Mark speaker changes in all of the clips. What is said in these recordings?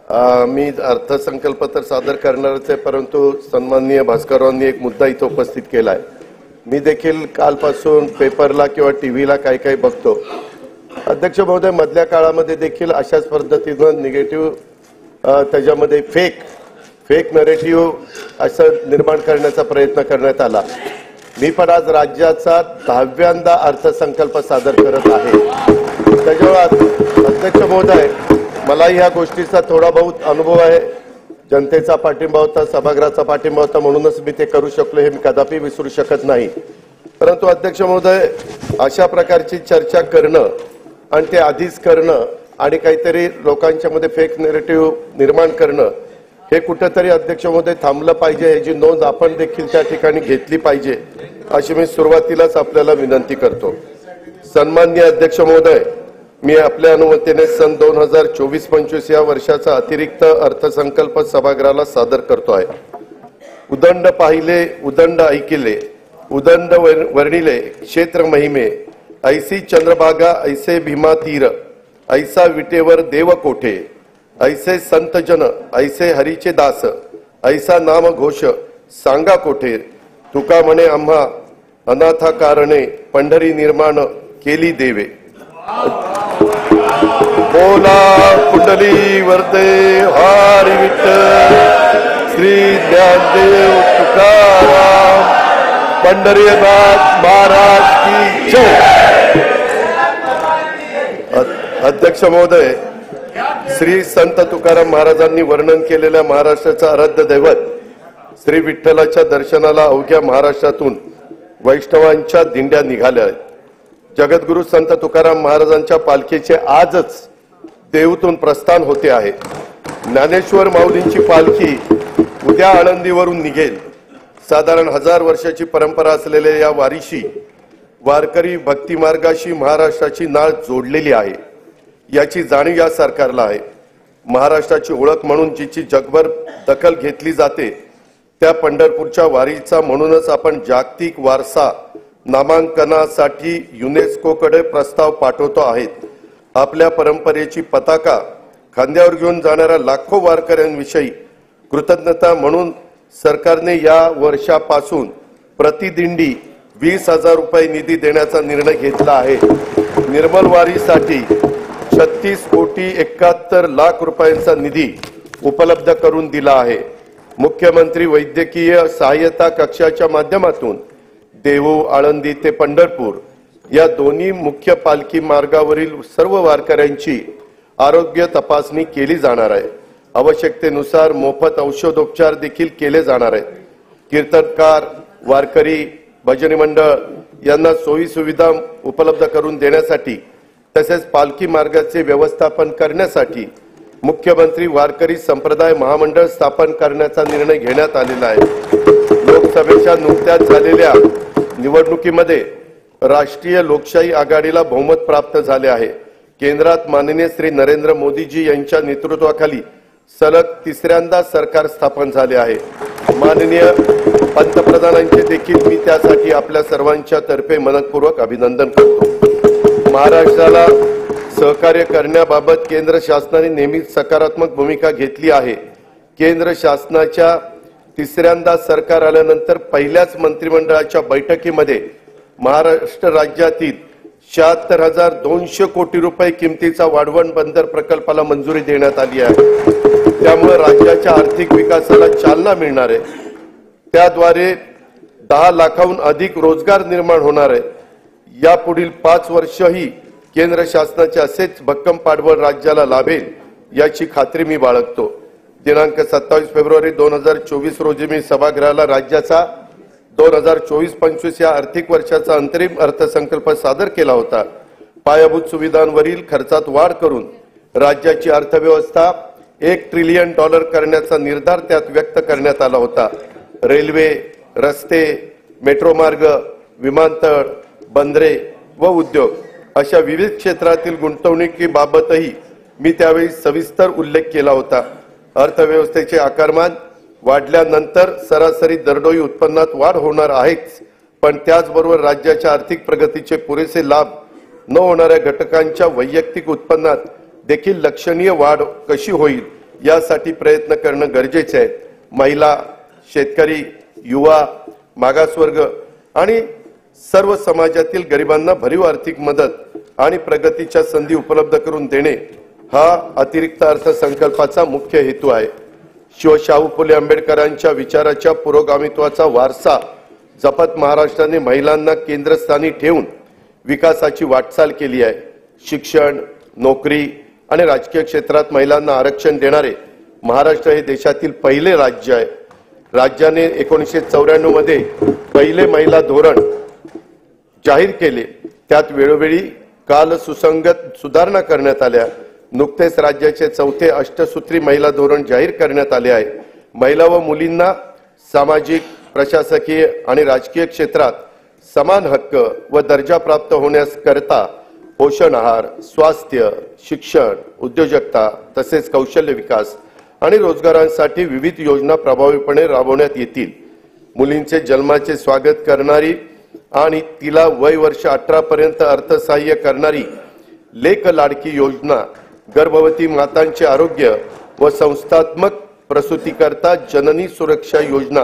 Speaker 1: मी अर्थसंकल्प तर सादर करणारच आहे, परंतु सन्माननीय भास्कररावांनी एक मुद्दा इथे उपस्थित केला आहे. मी देखील कालपासून पेपरला किंवा टीव्हीला काही काही बघतो. अध्यक्ष महोदय, मधल्या काळामध्ये देखील अशाच पद्धतीनं निगेटिव्ह त्याच्यामध्ये फेक नरेटिव्ह असं निर्माण करण्याचा प्रयत्न करण्यात आला. मी पण आज राज्याचा 10व्यांदा अर्थसंकल्प सादर करत आहे. त्याच्यावर अध्यक्ष महोदय, मला या गोष्टीचा थोडा बहुत अनुभव आहे. जनतेचा पाठिंबा होता, सभागृहाचा पाठिंबा होता, म्हणूनच मी ते करू शकलो, हे मी कदापि विसरू शकत नाही. परंतु अध्यक्ष महोदय, अशा प्रकारची चर्चा करणं आणि ते आधीच करणं आणि काहीतरी लोकांच्या मध्ये फेक नरेटिव्ह निर्माण करणं हे कुठेतरी अध्यक्ष महोदय थांबलं पाहिजे. याची नोंद आपण देखील त्या ठिकाणी घेतली पाहिजे, अशी मी सुरुवातीलाच आपल्याला विनंती करतो. सन्माननीय अध्यक्ष महोदय, मी आपल्या अनुमतीने सन 2024-25 या वर्षाचा अतिरिक्त अर्थसंकल्प सभागृहाला सादर करतो आहे. उदंड पाहिले, उदंड ऐकिले, उदंड वर्णिले क्षेत्र महिमे, ऐसी चंद्रभागा ऐसे भीमा तीर, ऐसा विटेवर देव कोठे, ऐसे संत जन ऐसे हरीचे दास, ऐसा नाम घोष सांगा कोठे, तुका म्हणे आम्हा अनाथा कारणे पंढरी निर्माण केली देवे. बोला कुंडली वरते हरी विठ्ठल, श्री ज्ञानदेव तुकाराम, पंढरीनाथ महाराज की जय. अध्यक्ष महोदय, श्री संत तुकाराम महाराजांनी वर्णन केलेल्या महाराष्ट्राचा आराध्य दैवत श्री विठ्ठलाच्या दर्शनाला अवघ्या महाराष्ट्रातून वैष्णवांच्या दिंड्या निघाल्या आहेत. जगद्गुरु संत तुकाराम महाराजांच्या पालखीचे आजच देहूतून प्रस्थान होते आहे. ज्ञानेश्वर माऊलींची पालखी उद्या आळंदीवरून निघेल. साधारण 1000 वर्षाची परंपरा असलेल्या या वारीशी वारकरी भक्तिमार्गाशी महाराष्ट्राची नाळ जोडलेली आहे, याची जाणीव या सरकारला आहे. महाराष्ट्राची ओळख म्हणून जिची जगभर दखल घेतली जाते त्या पंढरपूरच्या वारीचा म्हणूनच आपण जागतिक वारसा नामांकनासाठी युनेस्कोकडे प्रस्ताव पाठवतो आहेत. आपल्या परंपरेची पताका खांद्यावर घेऊन जाणाऱ्या लाखो वारकऱ्यांविषयी कृतज्ञता म्हणून सरकारने या वर्षापासून प्रतिदिंडी 20,000 रुपये निधी देण्याचा निर्णय घेतला आहे. निर्मल वारीसाठी 36,71,00,000 रुपयांचा निधी उपलब्ध करून दिला आहे. मुख्यमंत्री वैद्यकीय सहाय्यता कक्षाच्या माध्यमातून देहू, आळंदी ते पंढरपूर या दोन्ही मुख्य पालखी मार्गावरील सर्व वारकऱ्यांची आरोग्य तपासणी केली जाणार आहे. आवश्यकतेनुसार मोफत औषधोपचार देखील केले जाणार आहेत. कीर्तनकार, वारकरी, भजनी मंडळ यांना सोयी सुविधा उपलब्ध करून देण्यासाठी तसेच पालखी मार्गाचे व्यवस्थापन करण्यासाठी मुख्यमंत्री वारकरी संप्रदाय महामंडळ स्थापन करण्याचा निर्णय घेण्यात आलेला आहे. लोकसभेच्या नुकत्याच झालेल्या निवडणुकीमध्ये राष्ट्रीय लोकशाही आघाडीला बहुमत प्राप्त झाले आहे. केंद्रात माननीय श्री नरेंद्र मोदीजी यांच्या नेतृत्वाखाली सलग 3ऱ्यांदा सरकार स्थापन झाले आहे. माननीय पंतप्रधानांचे देखील मी त्यासाठी आपल्या सर्वांच्या तर्फे मनपूर्वक अभिनंदन करतो. महाराष्ट्राला सहकार्य करण्याबाबत केंद्र शासनाने नेहमीच सकारात्मक भूमिका घेतली आहे. केंद्र शासनाच्या 3ऱ्यांदा सरकार आल्यानंतर पहिल्याच मंत्रिमंडळाच्या बैठकीमध्ये महाराष्ट्र राज्यातील 76,200 कोटी रुपये किमतीचा वाढवण बंदर प्रकल्पाला मंजुरी देण्यात आली आहे. त्यामुळे राज्याच्या आर्थिक विकासाला चालना मिळणार आहे. त्याद्वारे 10 लाखाहून अधिक रोजगार निर्माण होणार आहे. यापुढील 5 वर्षही केंद्र शासनाचे असेच भक्कम पाठबळ राज्याला लाभेल याची खात्री मी बाळगतो. दिनांक 27 फेब्रुवारी 2024 रोजी मी सभागृहाला राज्याचा 2024-25 या आर्थिक वर्षाचा अंतरिम अर्थसंकल्प सादर केला होता. पायाभूत सुविधांवरील खर्चात वाढ करून राज्याची अर्थव्यवस्था $1 ट्रिलियन करण्याचा निर्धार त्यात व्यक्त करण्यात आला होता. रेल्वे, रस्ते, मेट्रो मार्ग, विमानतळ, बंदरे व उद्योग अशा विविध क्षेत्रातील गुंतवणुकीबाबतही मी त्यावेळी सविस्तर उल्लेख केला होता. अर्थव्यवस्थेचे आकारमान वाढल्यानंतर सरासरी दरडोई उत्पन्नात वाढ होणार आहेच, पण त्याचबरोबर राज्याच्या आर्थिक प्रगतीचे पुरेसे लाभ न होणाऱ्या घटकांच्या वैयक्तिक उत्पन्नात देखील लक्षणीय वाढ कशी होईल यासाठी प्रयत्न करणं गरजेचे आहे। महिला, शेतकरी, युवा, मागासवर्ग आणि सर्व समाजातील गरिबांना भरीव आर्थिक मदत आणि प्रगतीच्या संधी उपलब्ध करून देणे हा अतिरिक्त अर्थसंकल्पाचा मुख्य हेतू आहे। शाहू फुले आंबेडकरांच्या विचाराच्या पुरोगामित्वाचा वारसा जपत महाराष्ट्राने महिलांना केंद्रस्थानी ठेवून विकासाची वाटचाल केली आहे। शिक्षण, नोकरी आणि राजकीय क्षेत्रात महिलांना आरक्षण देणारे महाराष्ट्र हे देशातील पहिले राज्य आहे। राज्याने 1994 मध्ये पहिले महिला धोरण जाहीर केले, त्यात वेळोवेळी काल सुसंगत सुधारणा करण्यात आल्या। नुकतेच राज्याचे चौथे अष्टसूत्री महिला धोरण जाहीर करण्यात आले आहे। महिला व मुलींना सामाजिक, प्रशासकीय आणि राजकीय क्षेत्रात समान हक्क व दर्जा प्राप्त होण्यास करता पोषण आहार, स्वास्थ्य, शिक्षण, उद्योजकता तसेच कौशल्य विकास आणि रोजगारांसाठी विविध योजना प्रभावीपणे राबवण्यात येतील। मुलींचे जन्माचे स्वागत करणारी आणि तिला वय वर्ष 18 पर्यंत अर्थसहाय्य करणारी लेक लाडकी योजना, गर्भवती मातांचे आरोग्य व संस्थात्मक प्रसूतीकरता जननी सुरक्षा योजना,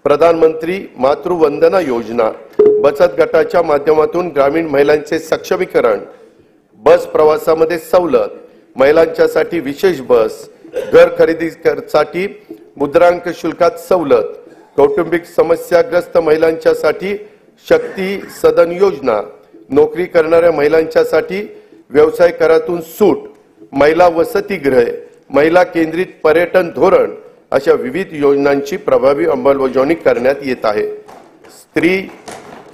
Speaker 1: प्रधानमंत्री मातृवंदना योजना, बचत गटाच्या माध्यमातून ग्रामीण महिलांचे सक्षमीकरण, बस प्रवासामध्ये सवलत, महिलांच्यासाठी विशेष बस, घर खरेदीसाठी मुद्रांक शुल्कात सवलत, कौटुंबिक समस्याग्रस्त महिलांच्यासाठी शक्ती सदन योजना, नोकरी करणाऱ्या महिलांच्यासाठी व्यवसाय करातून सूट, महिला वसतिगृहे, महिला केंद्रित पर्यटन धोरण अशा विविध योजनांची प्रभावी अंमलबजावणी करण्यात येत आहे। स्त्री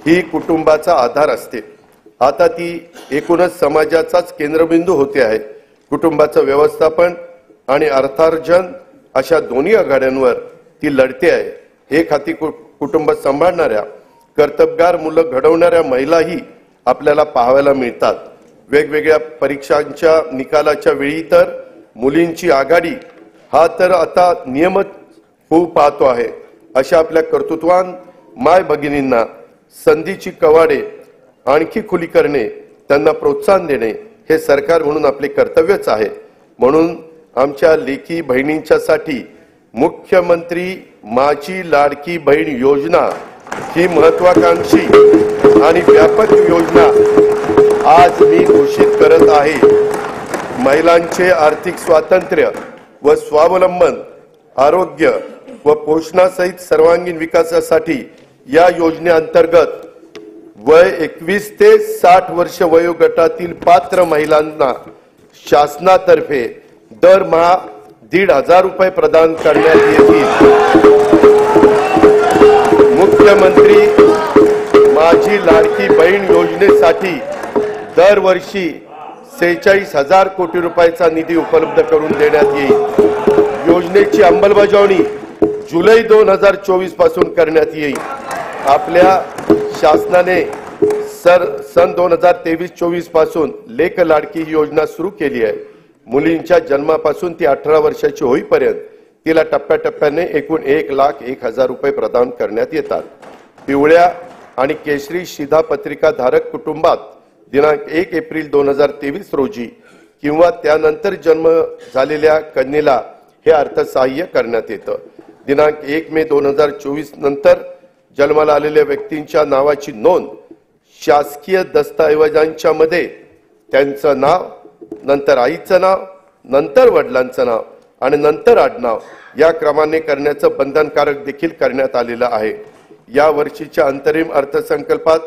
Speaker 1: ही कुटुंबाचा आधार असते, आता ती एकूणच समाजाचाच केंद्रबिंदू होते आहे। कुटुंबाचं व्यवस्थापन आणि अर्थार्जन अशा दोन्ही आघाड्यांवर ती लढते आहे। एक हाती कुटुंब सांभाळणाऱ्या, कर्तबगार मुलं घडवणाऱ्या महिलाही आपल्याला पाहायला मिळतात। वेगवेगळ्या परीक्षांच्या निकालाच्या वेळी तर मुलींची आघाडी हा तर आता नियमित होऊ पाहतो आहे। अशा आपल्या कर्तृत्वान माय भगिनींना संधीची कवाडे आणखी खुली करणे, त्यांना प्रोत्साहन देणे हे सरकार म्हणून आपले कर्तव्यच आहे। म्हणून आमच्या लेकी बहिणींच्यासाठी मुख्यमंत्री माझी लाडकी बहीण योजना ही महत्वाकांक्षी आणि व्यापक योजना आज मी घोषित करत आहे। महिलांचे आर्थिक स्वातंत्र्य व स्वावलंबन, आरोग्य व पोषणासहित सर्वांगीण विकासासाठी या योजनेअंतर्गत वय 21 ते 60 वर्ष वयोगटातील पात्र महिलांना शासनातर्फे दरमहा 1,500 रुपये प्रदान करण्यात येतील। मुख्यमंत्री माझी लाडकी बहीण योजनेसाठी दरवर्षी 46,000 कोटी रुपयाचा निधी उपलब्ध करून देण्यात येईल। योजनेची अंमलबजावणी जुलै 2024 पासून करण्यात येईल। आपल्या शासनाने सन 2023-24 पासून लेक लाडकी योजना सुरू केली आहे। मुलींच्या जन्मापासून ती 18 वर्षाची होईपर्यंत तिला टप्प्याटप्प्याने एकूण 1,01,000 रुपये प्रदान करण्यात येतात। पिवळ्या आणि केशरी शिधापत्रिका धारक कुटुंबात दिनांक 1 एप्रिल 2023 रोजी किंवा त्यानंतर जन्म झालेल्या कन्येला हे अर्थसहाय्य करण्यात येतं। दिनांक 1 मे 2024 नंतर जन्माला आलेल्या व्यक्तींच्या नावाची नोंद शासकीय दस्तऐवजांच्या मध्ये त्यांचं नाव, नंतर आईचं नाव, नंतर वडिलांचं नाव आणि नंतर आडनाव या क्रमाने करण्याचं बंधनकारक देखील करण्यात आलेलं आहे। या वर्षीच्या अंतरिम अर्थसंकल्पात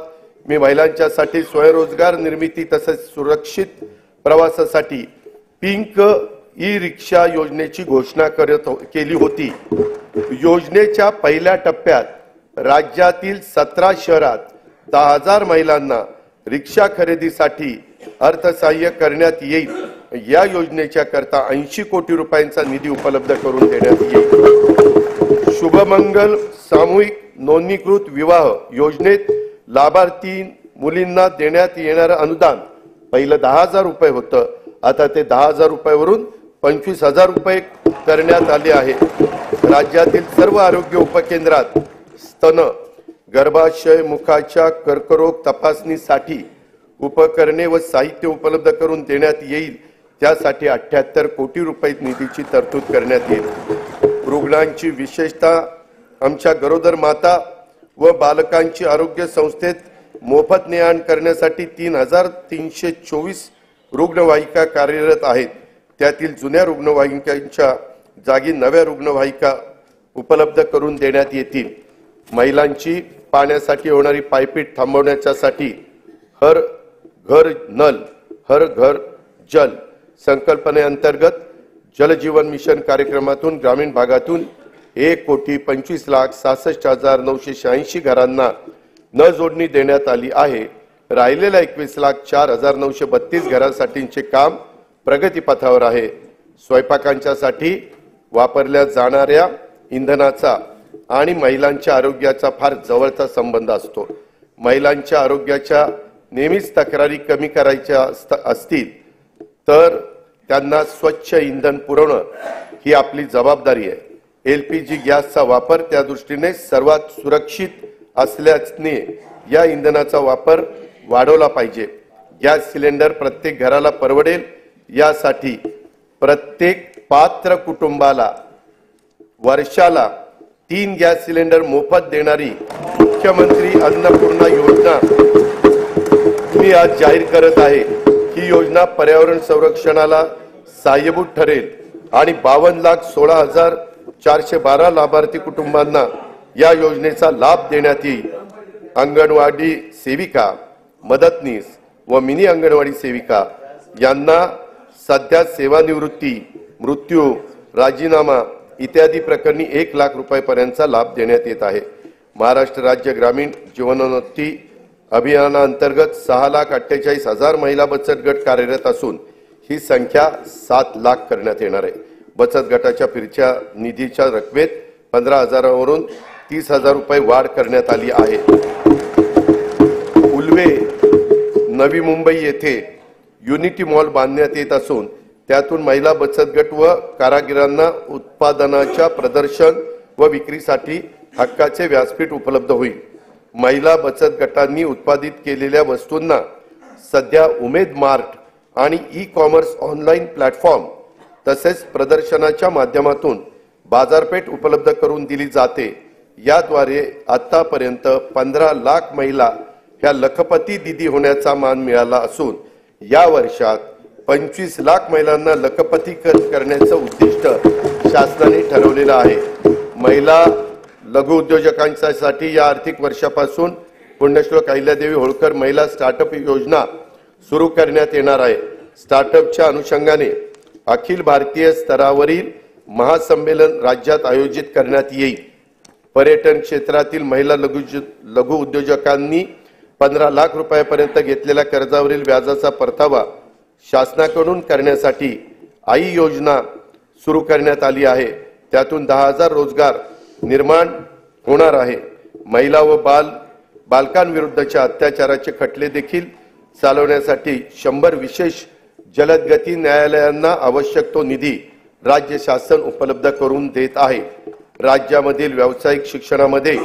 Speaker 1: मी महिलांच्यासाठी स्वयंरोजगार निर्मिती तसेच सुरक्षित प्रवासासाठी पिंक ई रिक्षा योजनेची घोषणा केली होती। योजनेच्या पहिल्या टप्प्यात राज्यातील 17 शहरात 10,000 महिलांना रिक्षा खरेदीसाठी अर्थसहाय्य करण्यात येईल। या योजनेच्या करता 80 कोटी रुपयांचा निधी उपलब्ध करून देण्यात येईल। शुभमंगल सामूहिक नोंदणीकृत विवाह योजनेत लाभार्थी मुलींना देण्यात येणारे अनुदान पहिलं 10,000 रुपये होतं, आता ते 10,000 रुपयावरून 25,000 रुपये करण्यात आले आहे। राज्यातील सर्व आरोग्य उपकेंद्रात स्तन, गर्भाशय, मुखाच्या कर्करोग तपासणीसाठी उपकरणे व साहित्य उपलब्ध करून देण्यात येईल। त्यासाठी 78 कोटी रुपये निधीची तरतूद करण्यात येईल। रुग्णांची विशेषतः आमच्या गरोदर माता व बालकांची आरोग्य संस्थेत मोफत ने-आण करण्यासाठी 3324 रुग्णवाहिका कार्यरत आहेत। त्यातील जुन्या रुग्णवाहिकांच्या जागी नव्या रुग्णवाहिका उपलब्ध करून देण्यात येतील। महिलांची पाण्यासाठी होणारी पायपीट थांबवण्यासाठी हर घर नल हर घर जल संकल्पनेअंतर्गत जल जीवन मिशन कार्यक्रमातून ग्रामीण भागातून 1,25,66,986 घरांना न जोडणी देण्यात आली आहे। राहिलेल्या 21,04,932 घरांसाठीचे काम प्रगतीपथावर आहे। स्वयंपाकांच्यासाठी वापरल्या जाणाऱ्या इंधनाचा आणि महिलांच्या आरोग्याचा फार जवळचा संबंध असतो। महिलांच्या आरोग्याच्या नेहमीच तक्रारी कमी करायच्या असतील तर त्यांना स्वच्छ इंधन पुरवणं ही आपली जबाबदारी आहे। LPG गॅसचा वापर त्या दृष्टीने सर्वात सुरक्षित असल्याने या इंधनाचा वापर वाढवला पाहिजे। गॅस सिलेंडर प्रत्येक घराला परवडेल यासाठी प्रत्येक पात्र कुटुंबाला वर्षाला 3 गॅस सिलेंडर मोफत देणारी मुख्यमंत्री अन्नपूर्णा योजना मी आज जाहीर करत आहे। ही योजना पर्यावरण संरक्षणाला सहाय्यभूत ठरेल आणि 52,16,412 लाभार्थी कुटुंबांना या योजनेचा लाभ देण्यात येईल। अंगणवाडी सेविका, मदतनीस व मिनी अंगणवाडी सेविका यांना सध्या सेवानिवृत्ती, मृत्यू, राजीनामा इत्यादी प्रकरणी 1 लाख रुपयांपर्यंतचा लाभ देण्यात येत आहे। महाराष्ट्र राज्य ग्रामीण जीवनोन्नती अभियानाअंतर्गत 6,48,000 महिला बचत गट कार्यरत असून ही संख्या 7 लाख करण्यात येणार आहे। बचत गटाच्या फिरच्या निधीच्या रकमेत 15,000 वरून 30,000 रुपये वाढ करण्यात आली आहे। उल्वे, नवी मुंबई येथे युनिटी मॉल बांधण्यात येत असून त्यातून महिला बचत गट व कारागिरांना उत्पादनाच्या प्रदर्शन व विक्रीसाठी हक्काचे व्यासपीठ उपलब्ध होईल। महिला बचत गटांनी उत्पादित केलेल्या वस्तूंना सध्या उमेद मार्ट आणि ई-कॉमर्स ऑनलाईन प्लॅटफॉर्म तसेच प्रदर्शनाच्या माध्यमातून बाजारपेठ उपलब्ध करून दिली जाते। याद्वारे आतापर्यंत 15 लाख महिला ह्या लखपती दीदी होण्याचा मान मिळाला असून या वर्षात 25 लाख महिलांना लखपती करण्याचं उद्दिष्ट शासनाने ठरवलेलं आहे। महिला लघु उद्योजकांसाठी या आर्थिक वर्षापासून पुण्यश्लोक अहिल्यादेवी होळकर महिला स्टार्टअप योजना सुरू करण्यात येणार आहे। स्टार्टअपच्या अनुषंगाने अखिल भारतीय स्तरावरील महासंमेलन राज्यात आयोजित करण्यात येईल। पर्यटन क्षेत्रातील महिला लघु उद्योजकांनी 15 लाख रुपयांपर्यंत घेतलेल्या कर्जावरील व्याजाचा परतावा शासनाकडून करण्यासाठी आई योजना सुरू करण्यात आली आहे। त्यातून 10,000 रोजगार निर्माण होणार आहे। महिला व बालकांविरुद्धच्या अत्याचाराचे खटले देखील चालवण्यासाठी 100 विशेष जलदगती न्यायालयांना आवश्यक तो निधी राज्य शासन उपलब्ध करून देत आहे। राज्यामधील व्यावसायिक शिक्षणामध्ये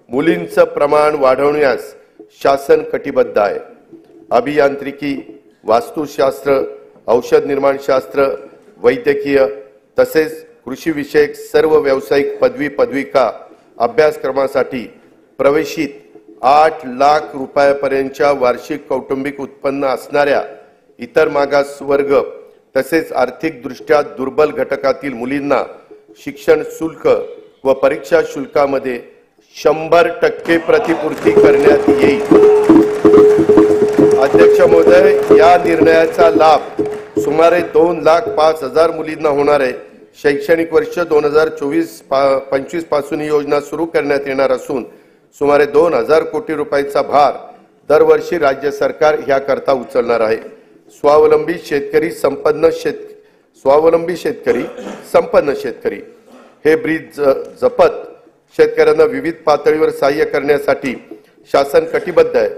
Speaker 1: मुलींचं प्रमाण वाढवण्यास शासन कटिबद्ध आहे। अभियांत्रिकी, वास्तुशास्त्र, औषध निर्माणशास्त्र, वैद्यकीय तसेच कृषी विषयक सर्व व्यावसायिक पदविका अभ्यासक्रमासाठी प्रवेशित 8 लाख रुपयांपर्यंतच्या वार्षिक कौटुंबिक उत्पन्न असणाऱ्या इतर मागासवर्ग तसेच आर्थिकदृष्ट्या दुर्बल घटकातील मुलींना शिक्षण शुल्क व परीक्षा शुल्कामध्ये 100% प्रतिपूर्ती करण्यात येईल। अध्यक्ष महोदय, या निर्णयाचा लाभ सुमारे 2,05,000 मुलींना होणार आहे। शैक्षणिक वर्ष 2024-25 पासून ही योजना सुरू करण्यात येणार असून सुमारे 2,000 कोटी रुपयांचा भार दरवर्षी राज्य सरकार ह्याकरता उचलणार आहे। स्वावलंबी शेतकरी संपन्न शेतकरी हे ब्रीद जपत शेतकऱ्यांना विविध पातळीवर सहाय्य करण्यासाठी शासन कटिबद्ध आहे।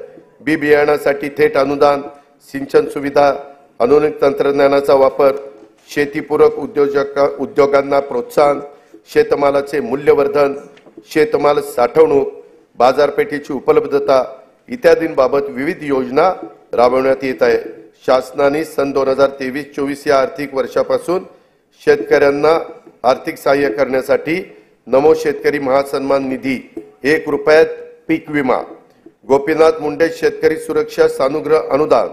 Speaker 1: बी बियाणासाठी थेट अनुदान, सिंचन सुविधा, आधुनिक तंत्रज्ञानाचा वापर, शेतीपूरक उद्योगांना प्रोत्साहन, शेतमालाचे मूल्यवर्धन, शेतमाल साठवणूक, बाजारपेठेची उपलब्धता इत्यादींबाबत विविध योजना राबवण्यात येत आहे। शासनाने सन 2023-24 या आर्थिक वर्षापासून शेतकऱ्यांना आर्थिक सहाय्य करण्यासाठी नमो शेतकरी महासन्मान निधी, 1 रुपयात पीक विमा, गोपीनाथ मुंडे शेतकरी सुरक्षा सानुग्रह अनुदान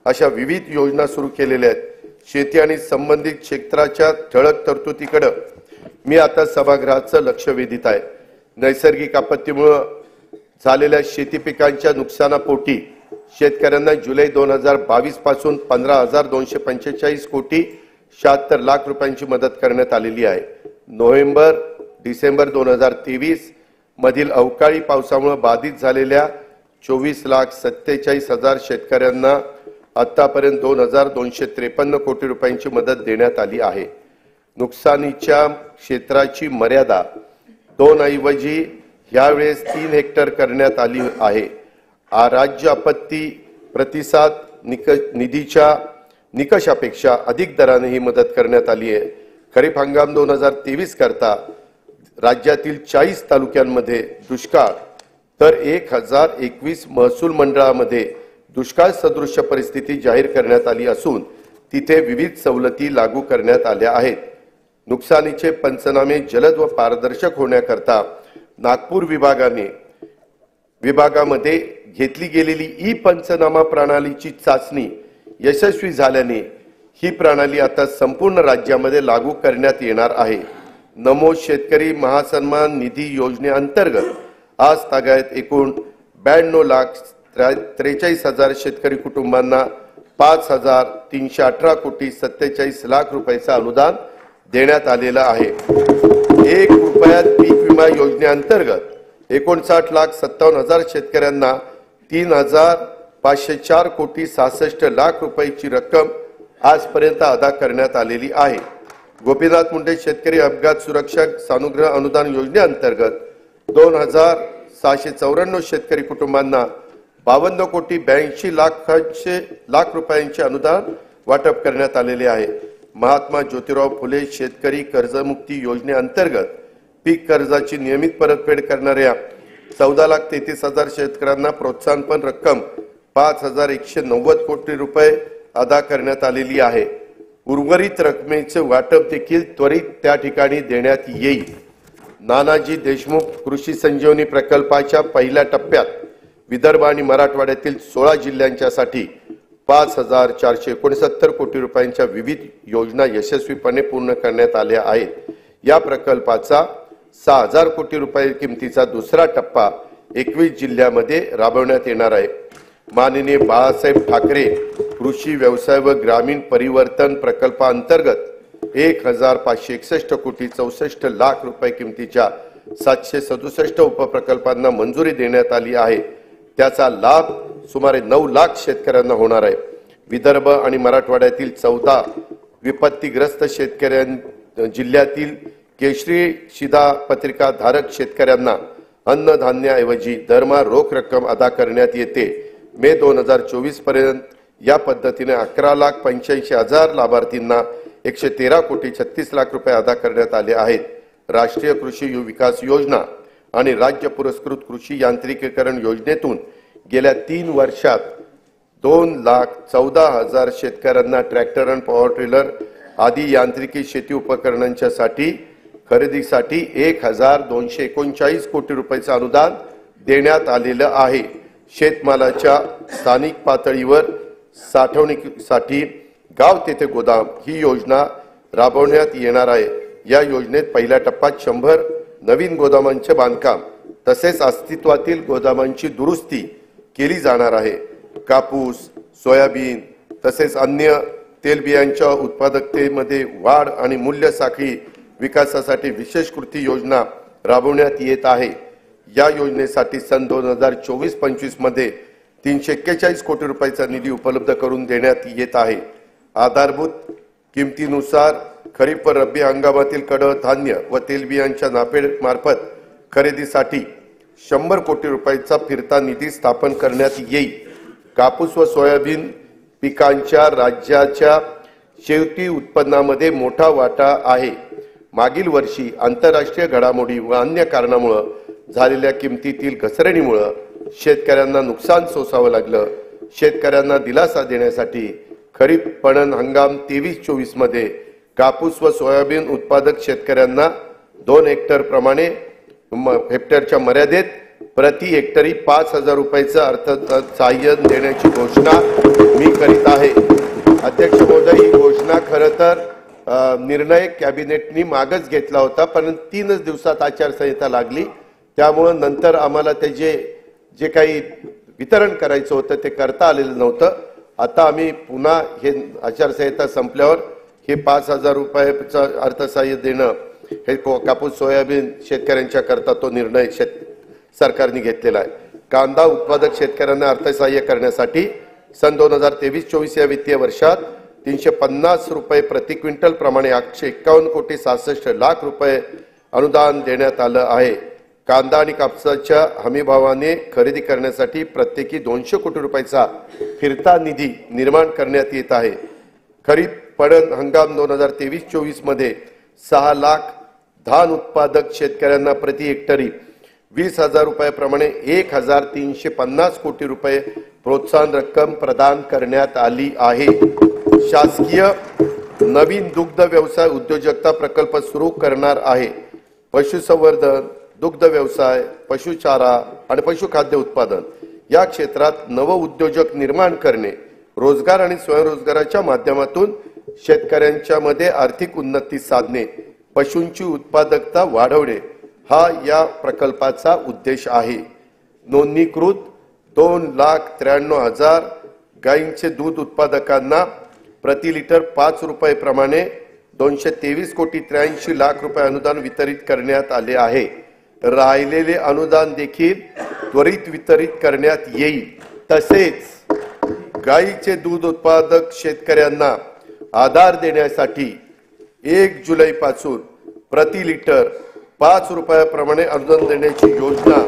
Speaker 1: अशा विविध योजना सुरू केलेल्या आहेत। शेती आणि संबंधित क्षेत्राच्या ठळक तरतुदीकडे मी आता सभागृहाचं लक्ष वेधित आहे। नैसर्गिक आपत्तीमुळे झालेल्या शेती पिकांच्या नुकसानापोटी शेतकऱ्यांना जुलै 2022 पासून 15,245 कोटी 76 लाख रुपयांची मदत करण्यात आलेली आहे। नोव्हेंबर-डिसेंबर 2023 मधील अवकाळी पावसामुळे बाधित झालेल्या 24,47,000 शेतकऱ्यांना आतापर्यंत 2,253 कोटी रुपयांची मदत देण्यात आली आहे। नुकसानीच्या क्षेत्राची मर्यादा 2 ऐवजी यावेळेस 3 हेक्टर करण्यात आली आहे। राज्य आपत्ती प्रतिसाद निधीच्या निकषापेक्षा अधिक दराने ही मदत करण्यात आली आहे। खरीप हंगाम 2023 करता राज्यातील 40 तालुक्यांमध्ये दुष्काळ तर 1021 महसूल मंडळामध्ये दुष्काळ सदृश परिस्थिती जाहीर करण्यात आली असून तिथे विविध सवलती लागू करण्यात आल्या आहेत। नुकसानीचे पंचनामे जलद व पारदर्शक होण्याकरता नागपूर विभागामध्ये घेतली गेलेली ई पंचनामा प्रणालीची चाचणी यशस्वी झाल्याने ही प्रणाली आता संपूर्ण राज्यामध्ये लागू करण्यात येणार आहे। नमो शेतकरी महासन्मान निधी योजनेअंतर्गत आज तागायत एकूण 92,43,000 शेतकरी कुटुंबांना 5,318 कोटी 47 लाख रुपयाचं अनुदान देण्यात आलेलं आहे। 1 रुपयात पीक विमा योजनेअंतर्गत 59,57,000 शेतकऱ्यांना 3,504 कोटी 66 लाख रुपयाची रक्कम आजपर्यंत अदा करण्यात आलेली आहे। गोपीनाथ मुंडे शेतकरी अपघात सुरक्षा सानुग्रह अनुदान योजनेअंतर्गत 2,694 शेतकरी कुटुंबांना 52 कोटी 82 लाख रुपयांचे अनुदान वाटप करण्यात आलेले आहे। महात्मा ज्योतिराव फुले शेतकरी कर्जमुक्ती योजनेअंतर्गत पीक कर्जाची नियमित परतफेड करणाऱ्या 14,33,000 शेतकऱ्यांना प्रोत्साहनपर रक्कम 5,190 कोटी रुपये अदा करण्यात आलेली आहे। उर्वरित रकमेचे वाटप देखील त्वरित त्या ठिकाणी देण्यात येईल। नानाजी देशमुख कृषी संजीवनी प्रकल्पाच्या पहिल्या टप्प्यात विदर्भ आणि मराठवाड्यातील 16 जिल्ह्यांच्यासाठी 5,469 कोटी रुपयांच्या विविध योजना यशस्वीपणे पूर्ण करण्यात आल्या आहेत। या प्रकल्पाचा 6,000 कोटी रुपये किमतीचा दुसरा टप्पा 21 जिल्ह्यांमध्ये राबवण्यात येणार आहे। माननीय बाळासाहेब ठाकरे कृषी व्यवसाय व ग्रामीण परिवर्तन प्रकल्पाअंतर्गत 1,561 कोटी 64 लाख रुपये किमतीच्या 767 उपप्रकल्पांना मंजुरी देण्यात आली आहे। त्याचा लाभ सुमारे 9 लाख शेतकऱ्यांना होणार आहे। विदर्भ आणि मराठवाड्यातील 14 विपत्तीग्रस्त जिल्ह्यातील केशरी शिधा पत्रिका धारक शेतकऱ्यांना अन्नधान्याऐवजी दरमहा रोख रक्कम अदा करण्यात येते। मे 2024 पर्यंत या पद्धतीने 11,85,000 लाभार्थींना 113 कोटी 36 लाख रुपये अदा करण्यात आले आहेत। राष्ट्रीय कृषी विकास योजना आणि राज्य पुरस्कृत कृषी यांत्रिकीकरण योजनेतून गेल्या 3 वर्षात 2,14,000 शेतकऱ्यांना ट्रॅक्टर आणि पॉवर टिलर आदी यांत्रिकी शेती उपकरणांच्या खरेदीसाठी 1,239 कोटी रुपयाचं अनुदान देण्यात आलेलं आहे। शेतमालाच्या स्थानिक पातळीवर साठवणुकीसाठी गाव तेथे गोदाम ही योजना राबवण्यात येणार आहे। या योजनेत पहिल्या टप्प्यात 100 नवीन गोदामांचे बांधकाम तसेच अस्तित्वातील गोदामांची दुरुस्ती केली जाणार आहे। कापूस, सोयाबीन तसेच अन्य तेलबियांच्या उत्पादकतेमध्ये वाढ आणि मूल्य साखळी विकासासाठी विशेष कृती योजना राबवण्यात येत आहे। या योजनेसाठी सन 2024-25 मध्ये 341 कोटी रुपयाचा निधी उपलब्ध करून देण्यात येत आहे। आधारभूत किमतीनुसार खरीप व रब्बी हंगामातील कडधान्य व तेलबियांच्या नाफेड मार्फत खरेदीसाठी 100 कोटी रुपयाचा फिरता निधी स्थापन करण्यात येईल। कापूस व सोयाबीन पिकांच्या राज्याच्या शेती उत्पन्नामध्ये मोठा वाटा आहे। मागील वर्षी आंतरराष्ट्रीय घडामोडी व अन्य कारणामुळे झालेल्या किमतीतील घसरणीमुळे शेतकऱ्यांना नुकसान सोसावं लागलं। शेतकऱ्यांना दिलासा देण्यासाठी खरीप पणन हंगाम 23-24 मध्ये कापूस व सोयाबीन उत्पादक शेतकऱ्यांना 2 हेक्टर प्रमाणे हेक्टरच्या मर्यादेत प्रति हेक्टरी 5,000 रुपयाचं अर्थसहाय्य देण्याची घोषणा मी करीत आहे। अध्यक्ष महोदय, ही घोषणा खरं तर निर्णय कॅबिनेटनी मागच घेतला होता, पण 3च दिवसात आचारसंहिता लागली, त्यामुळे नंतर आम्हाला त्याचे जे काही वितरण करायचं होतं ते करता आलेलं नव्हतं। आता आम्ही पुन्हा हे आचारसंहिता संपल्यावर हे 5,000 रुपयाचं अर्थसहाय्य देणं हे कापूस सोयाबीन शेतकऱ्यांच्या करता तो निर्णय सरकारने घेतलेला आहे। कांदा उत्पादक शेतकऱ्यांना अर्थसहाय्य करण्यासाठी सन 2023-24 या वित्तीय वर्षात 350 रुपये प्रति क्विंटल प्रमाणे 851,66,00,000 रुपये अनुदान देण्यात आलं आहे। कांदा आणि कापसाच्या हमीभावाने खरेदी करण्यासाठी प्रत्येकी 200 कोटी रुपयाचा फिरता निधी निर्माण करण्यात येत आहे। खरीप पणन हंगाम 2023-24 मध्ये 6 लाख धान उत्पादक शेतकऱ्यांना प्रति हेक्टरी 20,000 रुपयाप्रमाणे 1,350 कोटी रुपये प्रोत्साहन रक्कम प्रदान करण्यात आली आहे। शासकीय नवीन दुग्ध व्यवसाय उद्योजकता प्रकल्प सुरू करणार आहे। पशुसंवर्धन, दुग्ध व्यवसाय, पशुचारा आणि पशुखाद्य उत्पादन या क्षेत्रात नव उद्योजक निर्माण करणे, रोजगार आणि स्वयंरोजगाराच्या माध्यमातून शेतकऱ्यांच्या मध्ये आर्थिक उन्नती साधणे, पशूंची उत्पादकता वाढवणे हा या प्रकल्पाचा उद्देश आहे। नोंदणीकृत 2,93,000 गायींचे दूध उत्पादकांना प्रति लिटर 5 रुपये प्रमाणे 223,83,00,000 रुपये अनुदान वितरित करण्यात आले आहे। राहिलेले अनुदान देखील त्वरित वितरित करण्यात येईल। तसेच गायीचे दूध उत्पादक शेतकऱ्यांना आधार देण्यासाठी 1 जुलै पासून प्रति लिटर 5 रुपयाप्रमाणे अनुदान देण्याची योजना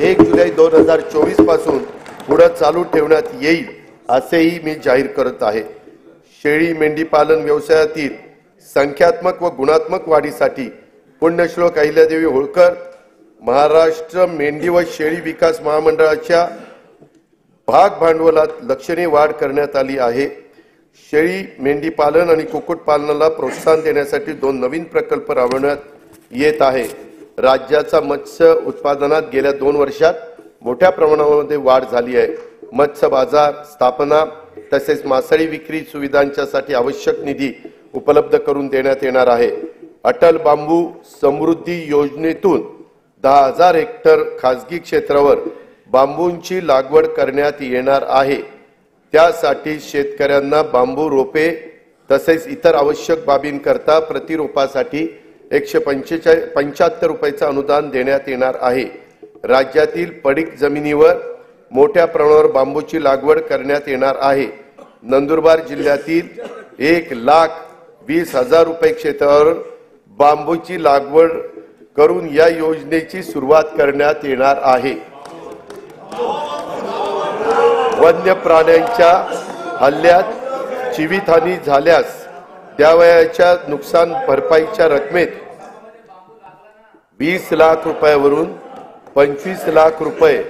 Speaker 1: 1 जुलै 2024 पासून पुढे चालू ठेवण्यात येईल असेही मी जाहीर करत आहे। शेळी मेंढी पालन व्यवसायातील संख्यात्मक व गुणात्मक वाढीसाठी पुण्यश्लोक अहिल्यादेवी होळकर महाराष्ट्र मेंढी व शेळी विकास महामंडळाच्या भाग भांडवलात लक्षणीय वाढ करण्यात आली आहे। शेळी मेंढी पालन आणि कुक्कुट पालनाला प्रोत्साहन देण्यासाठी 2 नवीन प्रकल्प राबवण्यात येत आहे। राज्याचा मत्स्य उत्पादनात गेल्या 2 वर्षात मोठ्या प्रमाणामध्ये वाढ झाली आहे। मत्स्य बाजार स्थापना तसेच मासळी विक्री सुविधांच्यासाठी आवश्यक निधी उपलब्ध करून देण्यात येणार आहे। अटल बांबू समृद्धी योजनेतून 10,000 हेक्टर खासगी क्षेत्रावर बांबूंची लागवड करण्यात येणार आहे। त्यासाठी शेतकऱ्यांना बांबू रोपे तसेच इतर आवश्यक बाबींकरता प्रति रोपासाठी 175 रुपयाचं अनुदान देण्यात येणार आहे। राज्यातील पडीक जमिनीवर मोठ्या प्रमाणावर बांबूची लागवड करण्यात येणार आहे। नंदुरबार जिल्ह्यातील 1,20,000 रुपये क्षेत्रावर बांबूची लागवड करून या योजनेची सुरुवात करण्यात येणार आहे। वन्य प्राण्यांच्या हल्ल्यात जीवितहानी झाल्यास द्यावयाच्या नुकसान भरपाईच्या रकमेत 20 लाख रुपयावरून 25 लाख रुपये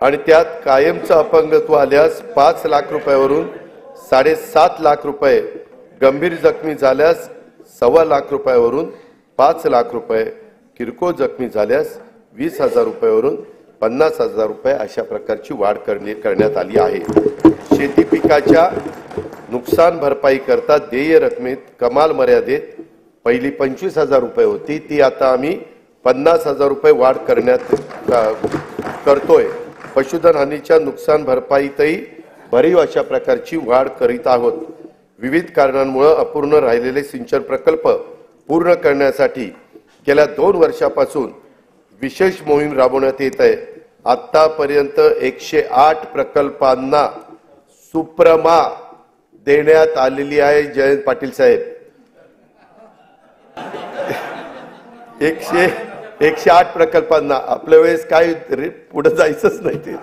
Speaker 1: आणि त्यात कायमचं अपंगत्व आल्यास 5 लाख रुपयावरून 7.5 लाख रुपये, गंभीर जखमी झाल्यास 1.25 लाख रुपयावरून 5 लाख रुपये, किरकोळ जखमी झाल्यास 20,000 रुपयावरून 50,000 रुपये अशा प्रकारची वाढ करण्यात आली आहे। शेती पिकाच्या नुकसान भरपाई करता देय रकमेत कमाल मर्यादेत पहिली 25,000 रुपये होती, ती आता आम्ही 50,000 रुपये वाढ करतोय। पशुधन हानीच्या नुकसान भरपाईतही भरीव अशा प्रकारची वाढ करीत आहोत। विविध कारणांमुळे अपूर्ण राहिलेले सिंचन प्रकल्प पूर्ण करण्यासाठी गेल्या 2 वर्षापासून विशेष मोहीम राबवण्यात येत आहे। आतापर्यंत 108 प्रकल्पांना सुप्रमा देण्यात आलेली आहे। जयंत पाटील साहेब, 108 प्रकल्पांना आपल्या वेळेस काय पुढे जायचंच नाही। ते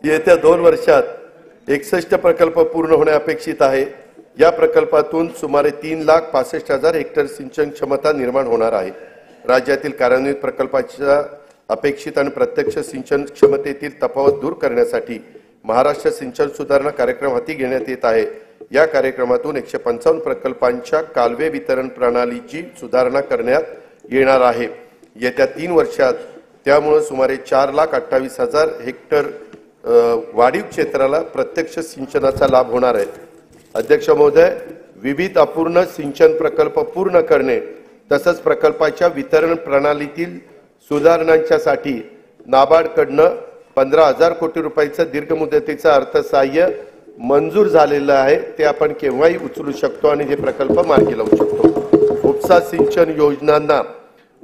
Speaker 1: येत्या 2 वर्षात 61 प्रकल्प पूर्ण होणे अपेक्षित आहे। या प्रकल्पातून सुमारे 3,65,000 हेक्टर सिंचन क्षमता निर्माण होणार आहे। राज्यातील कार्यान्वित प्रकल्पाच्या अपेक्षित आणि प्रत्यक्ष सिंचन क्षमतेतील तफावत दूर करण्यासाठी महाराष्ट्र सिंचन सुधारणा कार्यक्रम हाती घेण्यात येत आहे। या कार्यक्रमातून 155 प्रकल्पांच्या कालवे वितरण प्रणालीची सुधारणा करण्यात येणार आहे। येत्या 3 वर्षात त्यामुळे सुमारे 4,28,000 हेक्टर वाढीव क्षेत्राला प्रत्यक्ष सिंचनाचा लाभ होणार आहे। अध्यक्ष महोदय, विविध अपूर्ण सिंचन प्रकल्प पूर्ण करणे तसंच प्रकल्पाच्या वितरण प्रणालीतील सुधारणांच्यासाठी नाबार्डकडनं 15,000 कोटी रुपयाचं दीर्घ मुदतीचं अर्थसहाय्य मंजूर झालेलं आहे। ते आपण केव्हाही उचलू शकतो आणि हे प्रकल्प मार्गी लावू शकतो। उपसा सिंचन योजनांना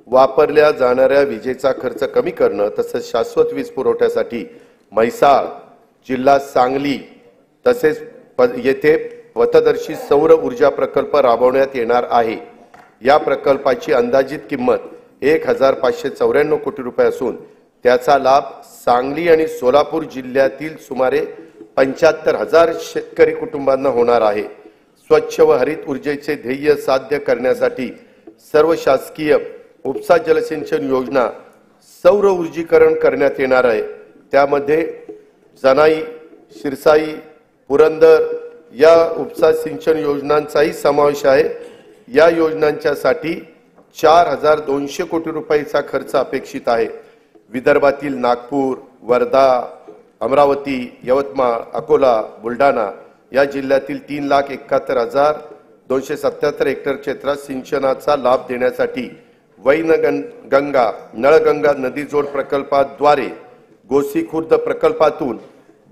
Speaker 1: वापरल्या जाणाऱ्या विजेचा खर्च कमी करणं तसंच शाश्वत वीज पुरवठ्यासाठी म्हैसाळ जिल्हा सांगली तसेच येथे पथदर्शी सौर ऊर्जा प्रकल्प राबवण्यात येणार आहे। या प्रकल्पाची अंदाजित किंमत 1,594 कोटी रुपये असून त्याचा लाभ सांगली आणि सोलापूर जिल्ह्यातील सुमारे 75,000 शेतकरी कुटुंबांना होणार आहे। स्वच्छ व हरित ऊर्जेचे ध्येय साध्य करण्यासाठी सर्व शासकीय उपसा जलसिंचन योजना सौर ऊर्जीकरण करण्यात येणार आहे। त्यामध्ये जनाई, शिरसाई, पुरंदर या उपसा सिंचन योजनांचाही समावेश आहे। या योजनांच्यासाठी 4,200 कोटी रुपयाचा खर्च अपेक्षित आहे। विदर्भातील नागपूर, वर्धा, अमरावती, यवतमाळ, अकोला, बुलढाणा या जिल्ह्यातील 3,71,277 हेक्टर क्षेत्रात सिंचनाचा लाभ देण्यासाठी वैनगंगा नळगंगा नदीजोड प्रकल्पाद्वारे गोसीखुर्द प्रकल्पातून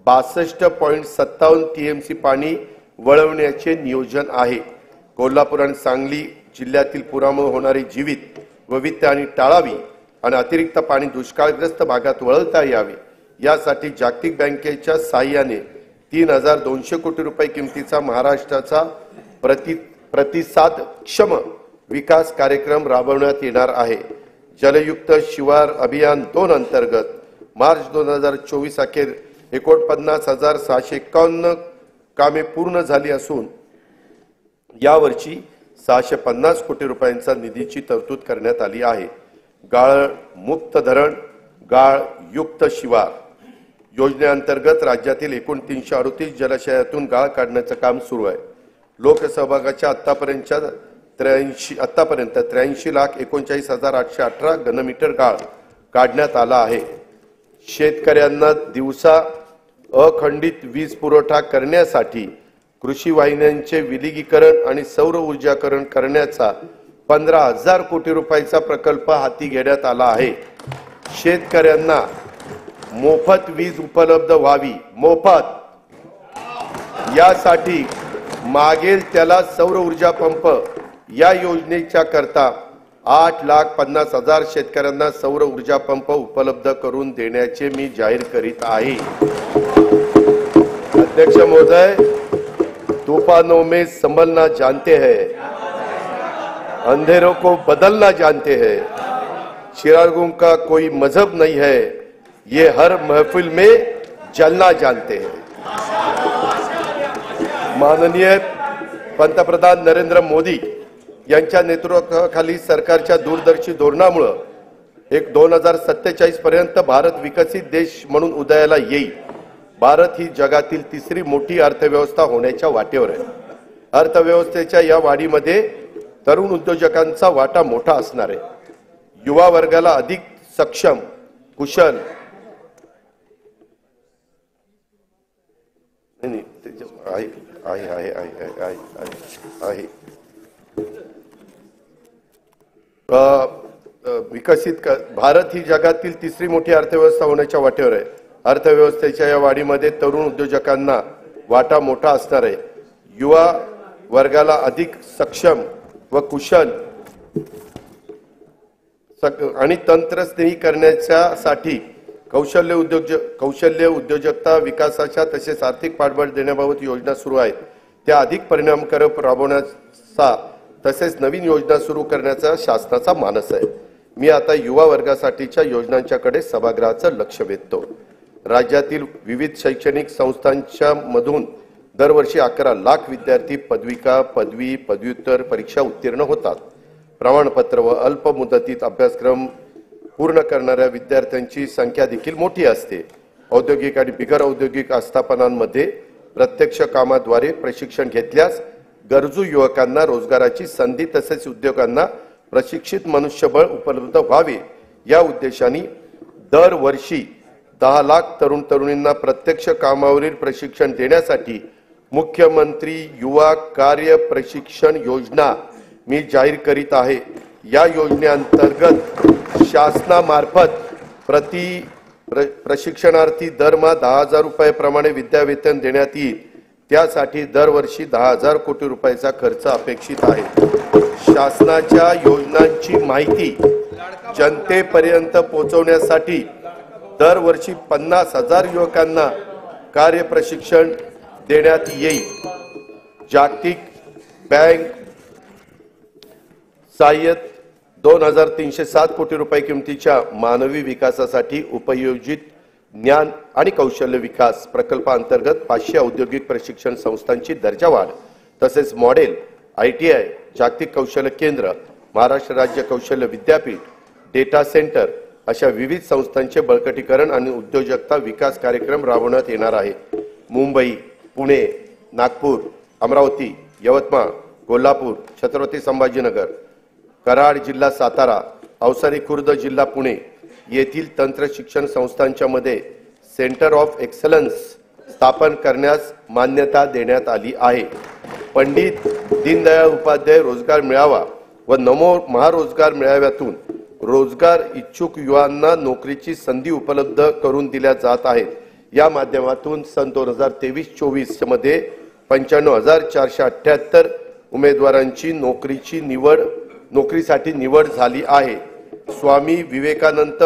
Speaker 1: 62.57 टीएमसी पाणी वळवण्याचे नियोजन आहे। कोल्हापूर आणि सांगली जिल्ह्यातील पुरामुळे होणारी जीवित व वित्तहानी टाळावी आणि अतिरिक्त पाणी दुष्काळग्रस्त भागात वळवता यावे यासाठी जागतिक बँकेच्या सहाय्याने 3,200 कोटी रुपये किमतीचा महाराष्ट्राचा प्रतिसादक्षम विकास कार्यक्रम राबवण्यात येणार आहे। जलयुक्त शिवार अभियान 2 अंतर्गत मार्च 2024 अखेर 49,651 कामे पूर्ण झाली असून यावर्षी 650 कोटी रुपयांचा निधीची तरतूद करण्यात आली आहे। गाळ मुक्त धरण, गाळ युक्त शिवार योजनेअंतर्गत राज्यातील एकूण 338 जलाशयातून गाळ काढण्याचं काम सुरू आहे। लोकसहभागाच्या आतापर्यंत 83,39,818 घनमीटर गाळ काढण्यात आला आहे। शेतकऱ्यांना दिवसा अखंडित वीज पुरवठा करण्यासाठी कृषी वाहिन्यांचे विलगीकरण आणि सौर ऊर्जाकरण करण्याचा 15,000 कोटी रुपयाचा प्रकल्प हाती घेण्यात आला आहे। शेतकऱ्यांना मोफत वीज उपलब्ध व्हावी, मोफत यासाठी मागेल त्याला सौर ऊर्जा पंप या योजनेच्या करता 8,50,000 शेतकऱ्यांना सौर ऊर्जा पंप उपलब्ध करून देण्याचे मी जाहीर करीत आहे। अध्यक्ष महोदय, तूफानों में संभलना जानते हैं, अंधेरों को बदलना जानते हैं, चिरागों का कोई मजहब नहीं है, ये हर महफिल में जलना जानते हैं। माननीय पंतप्रधान नरेंद्र मोदी यांच्या नेतृत्वाखाली सरकारच्या दूरदर्शी धोरणामुळे 2047 पर्यंत भारत विकसित देश म्हणून उदयाला येईल। भारत ही जगातील 3री मोठी अर्थव्यवस्था होण्याच्या वाटेवर आहे। अर्थव्यवस्थेच्या या वाढीमध्ये तरुण उद्योजकांचा वाटा मोठा असणार आहे। युवा वर्गाला अधिक सक्षम, कुशल भारत ही जगातील 3री मोठी अर्थव्यवस्था होण्याच्या वाटेवर आहे। अर्थव्यवस्थेच्या या वाढीमध्ये तरुण उद्योजकांना वाटा मोठा असणार आहे। युवा वर्गाला अधिक सक्षम व कुशल आणि तंत्रस्नेही करण्यासाठी कौशल्य उद्योजकता विकासाच्या तसेच आर्थिक पाठबळ देण्याबाबत योजना सुरू आहेत। त्या अधिक परिणामकारक राबवण्याचा तसेच नवीन योजना सुरू करण्याचा शासनाचा मानस आहे। मी आता युवा वर्गासाठीच्या योजनांच्याकडे सभागृहाचं लक्ष वेधतो। राज्यातील विविध शैक्षणिक संस्थांच्या मधून दरवर्षी 11 लाख विद्यार्थी पदविका, पदवी, पदव्युत्तर परीक्षा उत्तीर्ण होतात। प्रमाणपत्र व अल्प मुदतीत अभ्यासक्रम पूर्ण करणाऱ्या विद्यार्थ्यांची संख्या देखील मोठी असते। औद्योगिक आणि बिगर औद्योगिक आस्थापनांमध्ये प्रत्यक्ष कामाद्वारे प्रशिक्षण घेतल्यास गरजू युवकांना रोजगाराची संधी तसेच उद्योगांना प्रशिक्षित मनुष्यबळ उपलब्ध व्हावे या उद्देशाने दरवर्षी 10 लाख तरुण तरुणींना प्रत्यक्ष कामावरील प्रशिक्षण देण्यासाठी मुख्यमंत्री युवा कार्य प्रशिक्षण योजना मी जाहीर करीत आहे। या योजनेअंतर्गत शासनामार्फत प्रशिक्षणार्थी दरमहा 10,000 रुपये विद्यावेतन देण्यात येईल। त्यासाठी दरवर्षी 10,000 कोटी रुपयाचा खर्च अपेक्षित आहे। शासनाच्या योजनांची माहिती जनतेपर्यंत पोहोचवण्यासाठी दरवर्षी 50,000 युवकांना कार्य प्रशिक्षण देण्यात येईल। जागतिक बँक सहाय्यित 2,307 कोटी रुपये किमतीच्या मानवी विकासासाठी उपयोजित ज्ञान आणि कौशल्य विकास प्रकल्पाअंतर्गत 500 औद्योगिक प्रशिक्षण संस्थांची दर्जावाढ तसेच मॉडेल ITI जागतिक कौशल्य केंद्र महाराष्ट्र राज्य कौशल्य विद्यापीठ डेटा सेंटर अशा विविध संस्थांचे बळकटीकरण आणि उद्योजकता विकास कार्यक्रम राबवण्यात येणार आहे। मुंबई, पुणे, नागपूर, अमरावती, यवतमाळ, कोल्हापूर, छत्रपती संभाजीनगर, कराड जिल्हा सातारा, अवसारी खुर्द जिल्हा पुणे येथील तंत्र शिक्षण संस्थांच्या मध्ये सेंटर ऑफ एक्सलन्स स्थापन करण्यास मान्यता देण्यात आली आहे। पंडित दीनदयाळ उपाध्याय रोजगार मेळावा व नमो महारोजगार मेळाव्यातून रोजगार इच्छुक युवांना नोकरीची संधी उपलब्ध करून दिल्या जात आहेत। या माध्यमातून सन 2023-24 मध्ये 95,478 उमेदवारांची नोकरीसाठी निवड झाली आहे। स्वामी विवेकानंद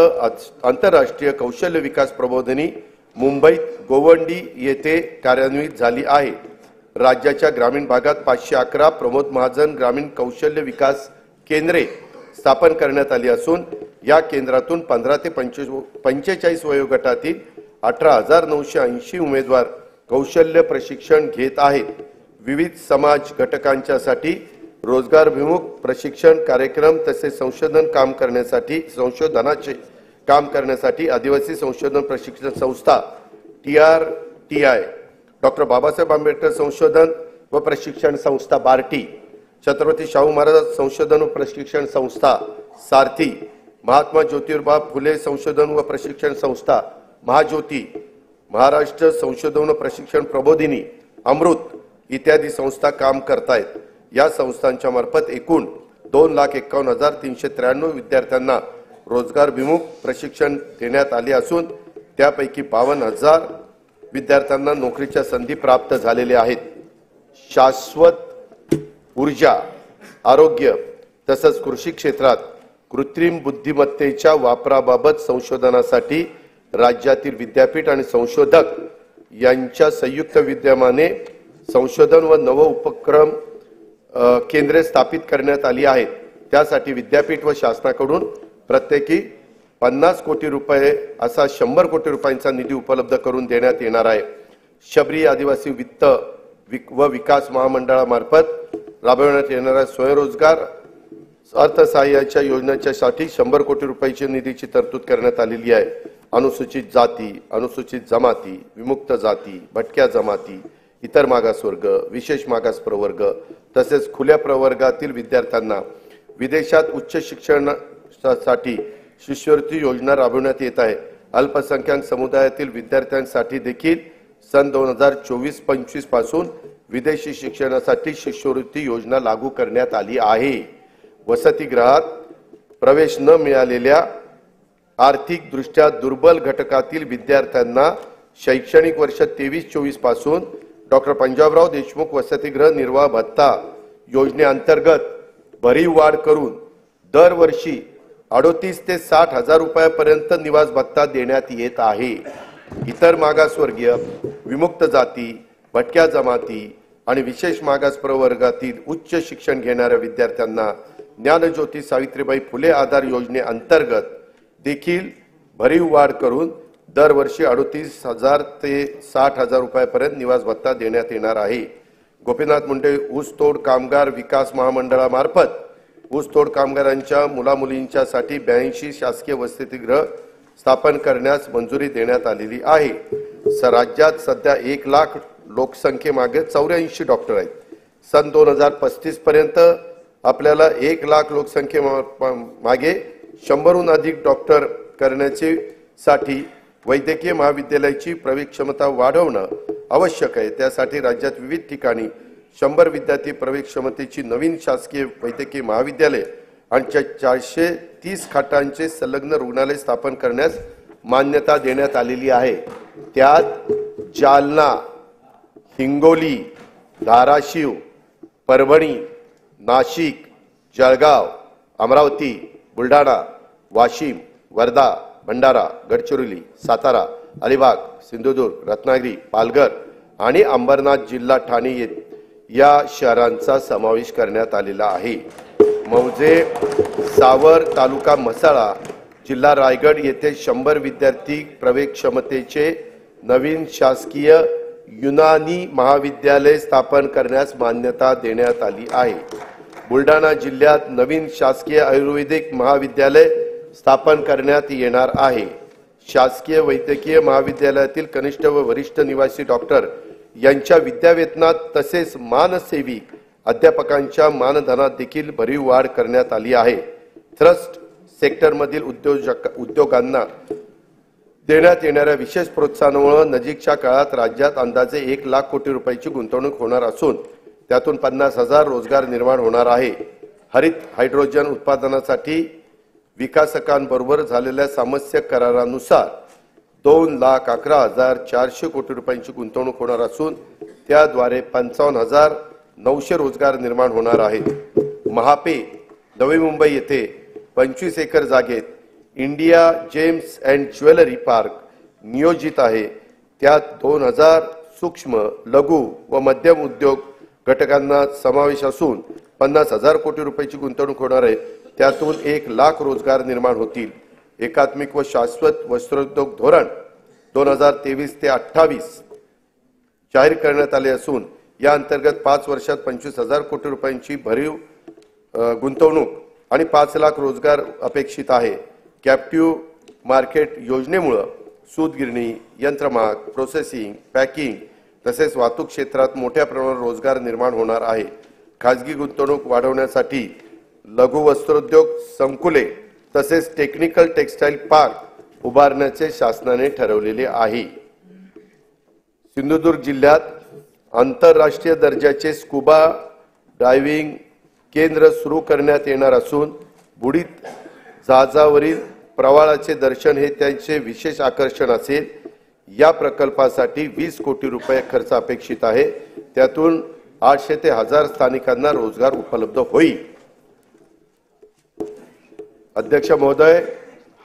Speaker 1: आंतरराष्ट्रीय कौशल्य विकास प्रबोधिनी मुंबईत गोवंडी येथे कार्यान्वित झाली आहे। राज्याच्या ग्रामीण भागात 511 प्रमोद महाजन ग्रामीण कौशल्य विकास केंद्रे स्थापन करण्यात आली असून या केंद्रातून 15 ते 45 वयोगटातील 18,980 उमेदवार कौशल्य प्रशिक्षण घेत आहेत। विविध समाज घटकांच्यासाठी रोजगारभिमुख प्रशिक्षण कार्यक्रम तसेच संशोधनाचे काम करण्यासाठी आदिवासी संशोधन प्रशिक्षण संस्था TRTI, डॉक्टर बाबासाहेब आंबेडकर संशोधन व प्रशिक्षण संस्था बार्टी, छत्रपती शाहू महाराज संशोधन व प्रशिक्षण संस्था सारथी, महात्मा ज्योतिबा फुले संशोधन व प्रशिक्षण संस्था महाज्योती, महाराष्ट्र संशोधन व प्रशिक्षण प्रबोधिनी अमृत इत्यादी संस्था काम करतायत। या संस्थांच्या मार्फत एकूण 2,51,393 विद्यार्थ्यांना रोजगारभिमुख प्रशिक्षण देण्यात आले असून त्यापैकी 52,000 विद्यार्थ्यांना नोकरीच्या संधी प्राप्त झालेल्या आहेत। शाश्वत ऊर्जा, आरोग्य तसेच कृषी क्षेत्रात कृत्रिम बुद्धिमत्तेच्या वापराबाबत संशोधनासाठी राज्यातील विद्यापीठ आणि संशोधक यांच्या संयुक्त विद्यमाने संशोधन व नव उपक्रम केंद्रे स्थापित करण्यात आली आहेत। त्यासाठी विद्यापीठ व शासनाकडून प्रत्येकी 50 कोटी रुपये असा 100 कोटी रुपयांचा निधी उपलब्ध करून देण्यात येणार आहे। शबरी आदिवासी वित्त व विकास महामंडळामार्फत राबवण्यात येणाऱ्या स्वयंरोजगार अर्थसहाय्याच्या योजनेच्यासाठी 100 कोटी रुपयाची निधीची तरतूद करण्यात आलेली आहे। अनुसूचित जाती, अनुसूचित जमाती, विमुक्त जाती, भटक्या जमाती, इतर मागासवर्ग, विशेष मागास प्रवर्ग तसेच खुल्या प्रवर्गातील विद्यार्थ्यांना विदेशात उच्च शिक्षणासाठी शिष्यवृत्ती योजना राबवण्यात येत आहे। अल्पसंख्याक समुदायातील विद्यार्थ्यांसाठी देखील सन 2024-25 पासून विदेशी शिक्षणासाठी शिष्यवृत्ती योजना लागू करण्यात आली आहे। वसतिगृहात प्रवेश न मिळालेल्या आर्थिक दृष्ट्या दुर्बल घटकातील विद्यार्थ्यांना शैक्षणिक वर्ष 23-24 पासून डॉक्टर पंजाबराव देशमुख वसतिगृह निर्वाह भत्ता योजनेअंतर्गत भरीव वाढ करून दरवर्षी 38 ते 60 हजार रुपयापर्यंत निवास भत्ता देण्यात येत आहे। इतर मागासवर्गीय, विमुक्त जाती, भटक्या जमाती आणि विशेष मागास प्रवर्गातील उच्च शिक्षण घेणाऱ्या विद्यार्थ्यांना ज्ञानज्योती सावित्रीबाई फुले आधार योजनेअंतर्गत देखील भरीव वाढ करून दरवर्षी 38,000 ते 60,000 रुपयापर्यंत निवास भत्ता देण्यात येणार आहे। गोपीनाथ मुंडे ऊसतोड कामगार विकास महामंडळामार्फत ऊसतोड कामगारांच्या मुलामुलींच्यासाठी 82 शासकीय वसतिगृह स्थापन करण्यास मंजुरी देण्यात आलेली आहे. राज्यात सध्या 1 लाख लोकसंख्येमागे 84 डॉक्टर आहेत. सन 2035 पर्यंत आपल्याला 1 लाख लोकसंख्येमागे 100हून अधिक डॉक्टर करण्याची साठी वैद्यकीय महाविद्यालयाची प्रवेश क्षमता वाढवणं आवश्यक आहे. त्यासाठी राज्यात विविध ठिकाणी 100 विद्यार्थी प्रवेश क्षमतेची नवीन शासकीय वैद्यकीय महाविद्यालय आणि 430 खाटांचे संलग्न रुग्णालय स्थापन करण्यास मान्यता देण्यात आलेली आहे. त्यात जालना, हिंगोली, धाराशिव, परभणी, नाशिक, जळगाव, अमरावती, बुलढाणा, वाशिम, वर्धा, भंडारा, गडचिरोली, सातारा, अलिबाग, सिंधुदुर्ग, रत्नागिरी, पालघर आणि अंबरनाथ जिल्हा ठाणे या शहरांचा समावेश करण्यात आलेला आहे. मौजे, सावर, तालुका म्हसाळा, जिल्हा रायगड येथे 100 विद्यार्थी प्रवेश क्षमतेचे नवीन शासकीय युनानी महाविद्यालय स्थापन करण्यास मान्यता देण्यात आली आहे. बुलढाणा जिल्ह्यात नवीन शासकीय आयुर्वेदिक महाविद्यालय स्थापन करण्यात येणार आहे. शासकीय वैद्यकीय महाविद्यालयातील कनिष्ठ व वरिष्ठ निवासी डॉक्टर यांच्या विद्यावेतनात तसेच मानसेवी अध्यापकांच्या मानधनात देखील भरीव वाढ करण्यात आली आहे. ट्रस्ट सेक्टरमधील उद्योगांना देण्यात येणाऱ्या विशेष प्रोत्साहनामुळे नजीकच्या काळात राज्यात अंदाजे 1 लाख कोटी रुपयाची गुंतवणूक होणार असून त्यातून 50,000 रोजगार निर्माण होणार आहे. हरित हायड्रोजन उत्पादनासाठी विकासकांबरोबर झालेल्या सामंजस्य करारानुसार 2,11,400 कोटी रुपयांची गुंतवणूक होणार असून त्याद्वारे 55,900 रोजगार निर्माण होणार आहेत. महापे, नवी मुंबई येथे 25 एकर जागेत India gems and jewellery park नियोजित आहे. त्यात 2,000 सूक्ष्म, लघु व मध्यम उद्योग घटकांना समावेश असून 50,000 कोटी रुपयाची गुंतवणूक होणार आहे. त्यातून 1 लाख रोजगार निर्माण होतील. एकात्मिक व शाश्वत वस्त्रोद्योग धोरण 2023 ते 28 जाहीर करण्यात आले असून या अंतर्गत 5 वर्षात 25,000 कोटी रुपयांची भरीव गुंतवणूक आणि 5 लाख रोजगार अपेक्षित आहे. कॅप्टिव्ह मार्केट योजनेमुळे सूतगिरणी, यंत्रमाग, प्रोसेसिंग, पॅकिंग तसेच वाहतूक क्षेत्रात मोठ्या प्रमाणात रोजगार निर्माण होणार आहे. खाजगी गुंतवणूक वाढवण्यासाठी लघु वस्त्रोद्योग संकुले तसेच टेक्निकल टेक्सटाईल पार्क उभारण्याचे शासनाने ठरवलेले आहे. सिंधुदुर्ग जिल्ह्यात आंतरराष्ट्रीय दर्जाचे स्कुबा डायव्हिंग केंद्र सुरू करण्यात येणार असून बुडीत जहाजावरील प्रवाळाचे दर्शन हे त्यांचे विशेष आकर्षण असेल. या प्रकल्पासाठी 20 कोटी रुपये खर्च अपेक्षित आहे. त्यातून 800 ते 1000 स्थानिकांना रोजगार उपलब्ध होईल. अध्यक्ष महोदय,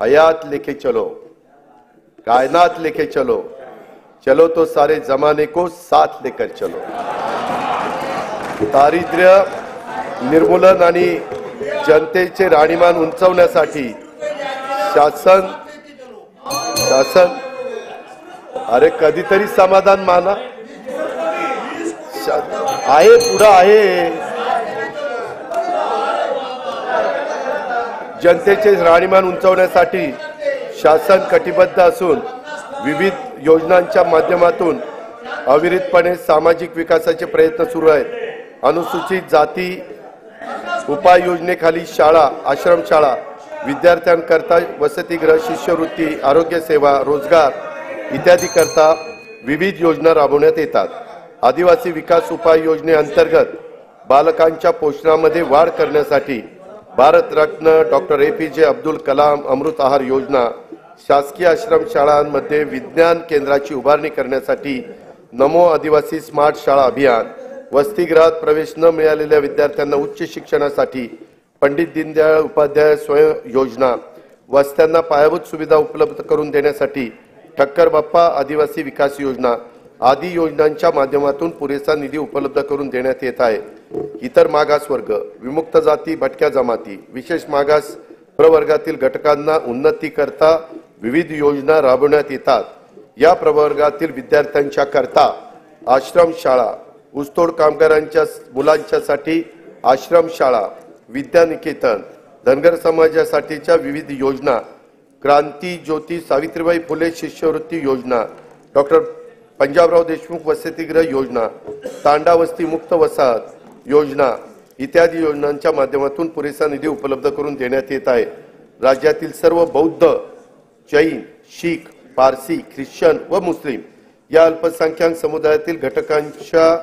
Speaker 1: हयात लेके चलो, कायनात लेके चलो, चलो तो सारे जमाने को साथ लेकर चलो. दारिद्र्य निर्मूलन आणि जनतेचे राहणीमान उंचावण्यासाठी शासन अरे कधीतरी समाधान माना. आहे पुढे आहे. जनतेचे राहणीमान उंचावण्यासाठी शासन कटिबद्ध असून विविध योजनांच्या माध्यमातून अविरतपणे सामाजिक विकासाचे प्रयत्न सुरू आहेत. अनुसूचित जाती उपाययोजनेखाली शाळा, आश्रमशाळा, विद्यार्थ्यांकरता वसतिगृह, शिष्यवृत्ती, आरोग्य सेवा, रोजगार इत्यादी करता विविध योजना राबवण्यात येतात. आदिवासी विकास उपाय योजनेअंतर्गत बालकांच्या पोषणामध्ये वाढ करण्यासाठी भारतरत्न डॉक्टर APJ अब्दुल कलाम अमृत आहार योजना, शासकीय आश्रमशाळांमध्ये विज्ञान केंद्राची उभारणी करण्यासाठी नमो आदिवासी स्मार्ट शाळा अभियान, वसतिगृहात प्रवेश न मिळालेल्या विद्यार्थ्यांना उच्च शिक्षणासाठी पंडित दीनदयाळ उपाध्याय स्वयं योजना, वस्त्यांना पायाभूत सुविधा उपलब्ध करून देण्यासाठी ठक्कर बाप्पा आदिवासी विकास योजना आदी योजनांच्या माध्यमातून पुरेसा निधी उपलब्ध करून देण्यात येत आहे. इतर मागास वर्ग, विमुक्त जाती, भटक्या जमाती, विशेष मागास प्रवर्गातील घटकांना उन्नती करता विविध योजना राबवण्यात येतात. या प्रवर्गातील विद्यार्थ्यांच्या करता आश्रमशाळा, ऊसतोड कामगारांच्या मुलांच्यासाठी आश्रमशाळा, विद्यानिकेतन, धनगर समाजासाठीच्या विविध योजना क्रांती ज्योती सावित्रीबाई फुले शिष्यवृत्ती योजना, डॉक्टर पंजाबराव देशमुख वसतिगृह योजना, तांडा वस्ती मुक्त वसाहत योजना इत्यादी योजनांच्या माध्यमातून पुरेसा निधी उपलब्ध करून देण्यात येत आहे। राज्यातील सर्व बौद्ध, जैन, शीख, पारसी, ख्रिश्चन व मुस्लिम या अल्पसंख्याक समुदायातील घटकांच्या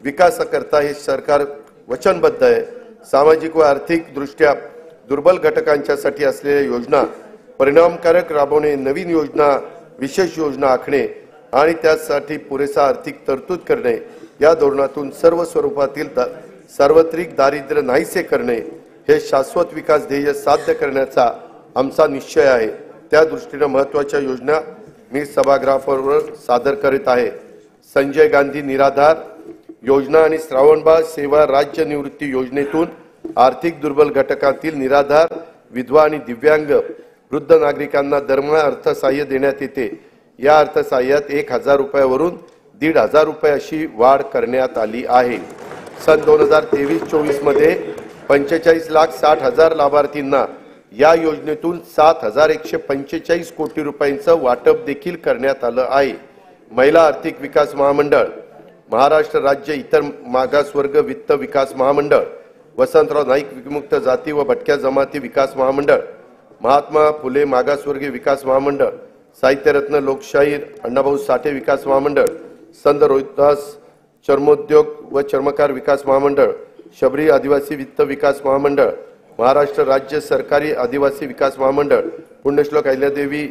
Speaker 1: विकासाकरता हे सरकार वचनबद्ध आहे। सामाजिक व आर्थिक दृष्ट्या दुर्बल घटकांच्यासाठी असलेल्या योजना परिणामकारक राबवणे, नवीन योजना, विशेष योजना आखणे आणि त्यासाठी पुरेसा आर्थिक तरतूद करणे या धोरणातून सर्व स्वरूपातील सार्वत्रिक दारिद्र्य नाहीसे करणे हे शाश्वत विकास ध्येय साध्य करण्याचा आमचा निश्चय आहे। त्या दृष्टीने महत्त्वाच्या योजना मी सभागृहावर सादर करीत आहे। संजय गांधी निराधार योजना आणि श्रावणबाळ सेवा राज्य निवृत्ती योजनेतून आर्थिक दुर्बल घटकातील निराधार, विधवा आणि दिव्यांग वृद्ध नागरिकांना दरमहा अर्थसहाय्य देण्यात येते। या अर्थसहाय्यात 1000 रुपयावरून 1500 रुपये अशी वाढ करण्यात आली आहे। सन 2023-24 मध्ये 45,60,000 लाभार्थींना या योजनेतून 7,145 कोटी रुपयांचं वाटप देखील करण्यात आलं आहे। महिला आर्थिक विकास महामंडळ, महाराष्ट्र राज्य इतर मागासवर्ग वित्त विकास महामंडळ, वसंतराव नाईक विमुक्त जाती व भटक्या जमाती विकास महामंडळ, महात्मा फुले मागासवर्गीय विकास महामंडळ, साहित्यरत्न लोकशाहीर अण्णाभाऊ साठे विकास महामंडळ, संत रोहिदास चर्मोद्योग व चर्मकार विकास महामंडळ, शबरी आदिवासी वित्त विकास महामंडळ, महाराष्ट्र राज्य सरकारी आदिवासी विकास महामंडळ, पुण्यश्लोक अहिल्यादेवी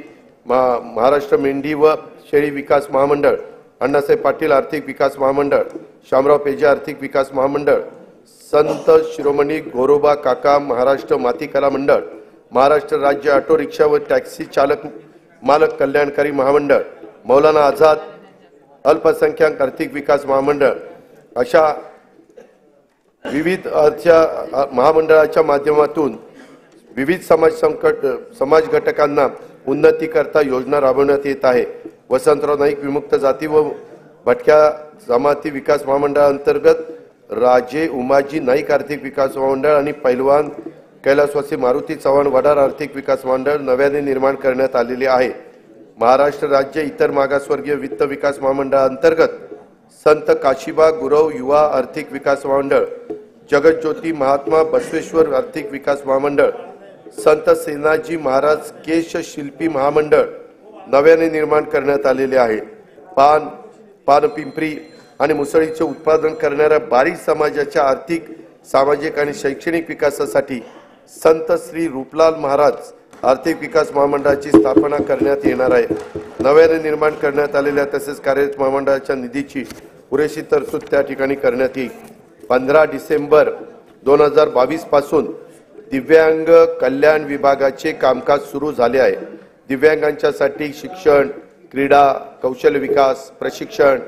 Speaker 1: महाराष्ट्र मेंढी व शेळी विकास महामंडळ, अण्णासाहेब पाटील आर्थिक विकास महामंडळ, शामराव पेजे आर्थिक विकास महामंडळ, संत शिरोमणी गोरोबा काका महाराष्ट्र माती कला मंडळ, महाराष्ट्र राज्य ऑटो रिक्षा व टॅक्सी चालक मालक कल्याणकारी महामंडळ, मौलाना आझाद अल्पसंख्याक आर्थिक विकास महामंडळ अशा विविध महामंडळाच्या माध्यमातून विविध समाज घटकांना उन्नती करता योजना राबवण्यात येत आहे। वसंतराव नाईक विमुक्त जाती व भटक्या जमाती विकास महामंडळांतर्गत राजे उमाजी नाईक आर्थिक विकास महामंडळ आणि पैलवान कैलासवासी मारुती चव्हाण वडार आर्थिक विकास मंडळ नव्याने निर्माण करण्यात आलेले आहे। महाराष्ट्र राज्य इतर मागासवर्गीय वित्त विकास महामंडळांतर्गत संत काशीबा गुरव युवा आर्थिक विकास महामंडळ, जगज्योती महात्मा बसवेश्वर आर्थिक विकास महामंडळ, संत सेनाजी महाराज केश शिल्पी महामंडळ नव्याने निर्माण करण्यात आलेले आहे। पानपिंपरी आणि मुसळीचे उत्पादन करणाऱ्या बारी समाजाच्या आर्थिक, सामाजिक आणि शैक्षणिक विकासासाठी संत श्री रूपलाल महाराज आर्थिक विकास महामंडळाची स्थापना करण्यात येणार आहे। नव्याने निर्माण करण्यात आलेल्या तसेच कार्यरत महामंडळाच्या निधीची पुरेशी तरतूद त्या ठिकाणी करण्यात येईल। 15 डिसेंबर 2022 पासून दिव्यांग कल्याण विभागाचे कामकाज सुरू झाले आहे। दिव्यांगांच्यासाठी शिक्षण, क्रीडा, कौशल्य विकास, प्रशिक्षण,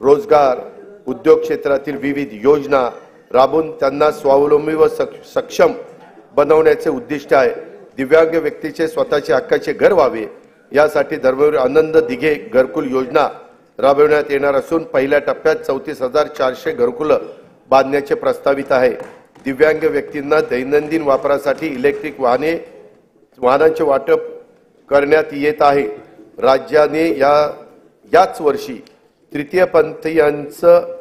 Speaker 1: रोजगार, उद्योग क्षेत्रातील विविध योजना राबवून त्यांना स्वावलंबी व सक्षम बनवण्याचे उद्दिष्ट आहे। दिव्यांग व्यक्तीचे स्वतःचे हक्काचे घर व्हावे यासाठी धर्मवीर आनंद दिघे घरकुल योजना राबवण्यात येणार असून पहिल्या टप्प्यात 34,400 घरकुल बांधण्याचे प्रस्तावित आहे। दिव्यांग व्यक्तींना दैनंदिन वापरासाठी इलेक्ट्रिक वाहनांचे वाटप करण्यात येत आहे। राज्याने याच वर्षी तृतीयपंथीयांचं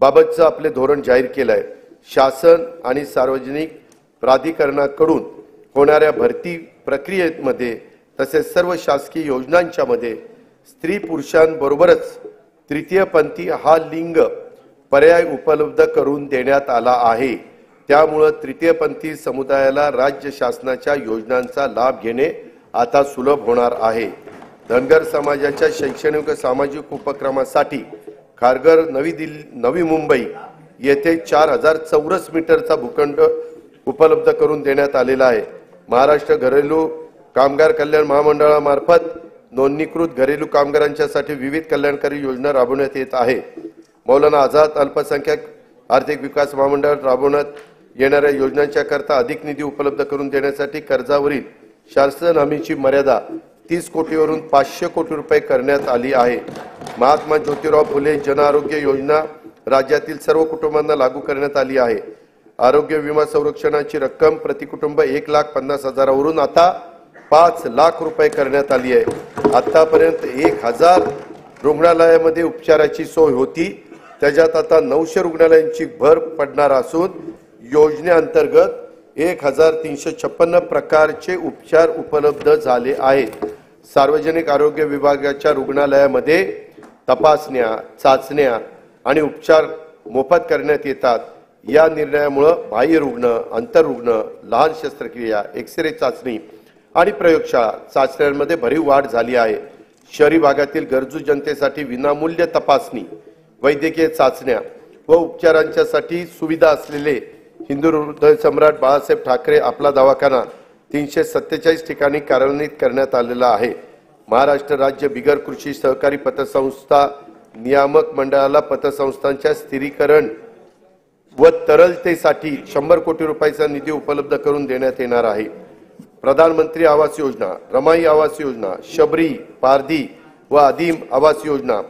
Speaker 1: बाबतचं आपले धोरण जाहीर केलं आहे। शासन आणि सार्वजनिक प्राधिकरणाकडून होणाऱ्या भरती प्रक्रियेमध्ये तसेच सर्व शासकीय योजनांच्या मध्ये स्त्री पुरुषांबरोबरच तृतीयपंथी हा लिंग पर्याय उपलब्ध करून देण्यात आला आहे। त्यामुळे तृतीयपंथी समुदायाला राज्य शासनाच्या योजनांचा लाभ घेणे आता सुलभ होणार आहे। धनगर समाजाच्या शैक्षणिक व सामाजिक उपक्रमासाठी खारघर नवी मुंबई येथे 4000 चौरस मीटरचा भूखंड उपलब्ध करून देण्यात आलेला आहे। महाराष्ट्र घरेलू कामगार कल्याण महामंडळामार्फत नोंदणीकृत घरेलू कामगारांच्यासाठी विविध कल्याणकारी योजना राबवण्यात येत आहे। मौलाना आझाद अल्पसंख्याक आर्थिक विकास महामंडळ राबवण्यात येणाऱ्या योजनांच्या करता अधिक निधी उपलब्ध करून देण्यासाठी कर्जावरील शासन हमीची मर्यादा 30 कोटीवरून 500 कोटी रुपये करण्यात आली आहे। महात्मा ज्योतिराव फुले जन आरोग्य योजना राज्यातील सर्व कुटुंबांना लागू करण्यात आली आहे। आरोग्य विमा संरक्षणाची रक्कम प्रति कुटुंब 1,50,000 वरून आता 5 लाख रुपये करण्यात आली आहे। आतापर्यंत 1000 रुग्णालयामध्ये उपचाराची सोय होती, त्याच्यात आता 900 रुग्णालयांची भर पडणार असून योजनेअंतर्गत 1356 प्रकारचे उपचार उपलब्ध झाले आहेत। सार्वजनिक आरोग्य विभागाच्या रुग्णालयामध्ये तपासण्या, चाचण्या आणि उपचार मोफत करण्यात येतात। या निर्णयामुळे बाह्य रुग्ण, अंतरुग्ण, लहान शस्त्रक्रिया, एक्स-रे चाचणी आणि प्रयोगशाळा चाचण्यांमध्ये भरीव वाढ झाली आहे। शहरी भागातील गरजू जनतेसाठी विनामूल्य तपासणी, वैद्यकीय चाचण्या व उपचारांच्यासाठी सुविधा असलेले हिंदू हृदय सम्राट बाळासाहेब ठाकरे आपला दवाखाना 347 ठिकाणी कार्यान्वित करण्यात आलेला आहे। महाराष्ट्र राज्य बिगर कृषी सहकारी पतसंस्था नियामक मंडळाला पतसंस्थांच्या स्थिरीकरण व तरलतेसाठी 100 कोटी रुपयांचा निधी उपलब्ध करून देण्यात येणार आहे। प्रधानमंत्री आवास योजना, रमाई आवास योजना, शबरी, पारधी व आदिम आवास योजना,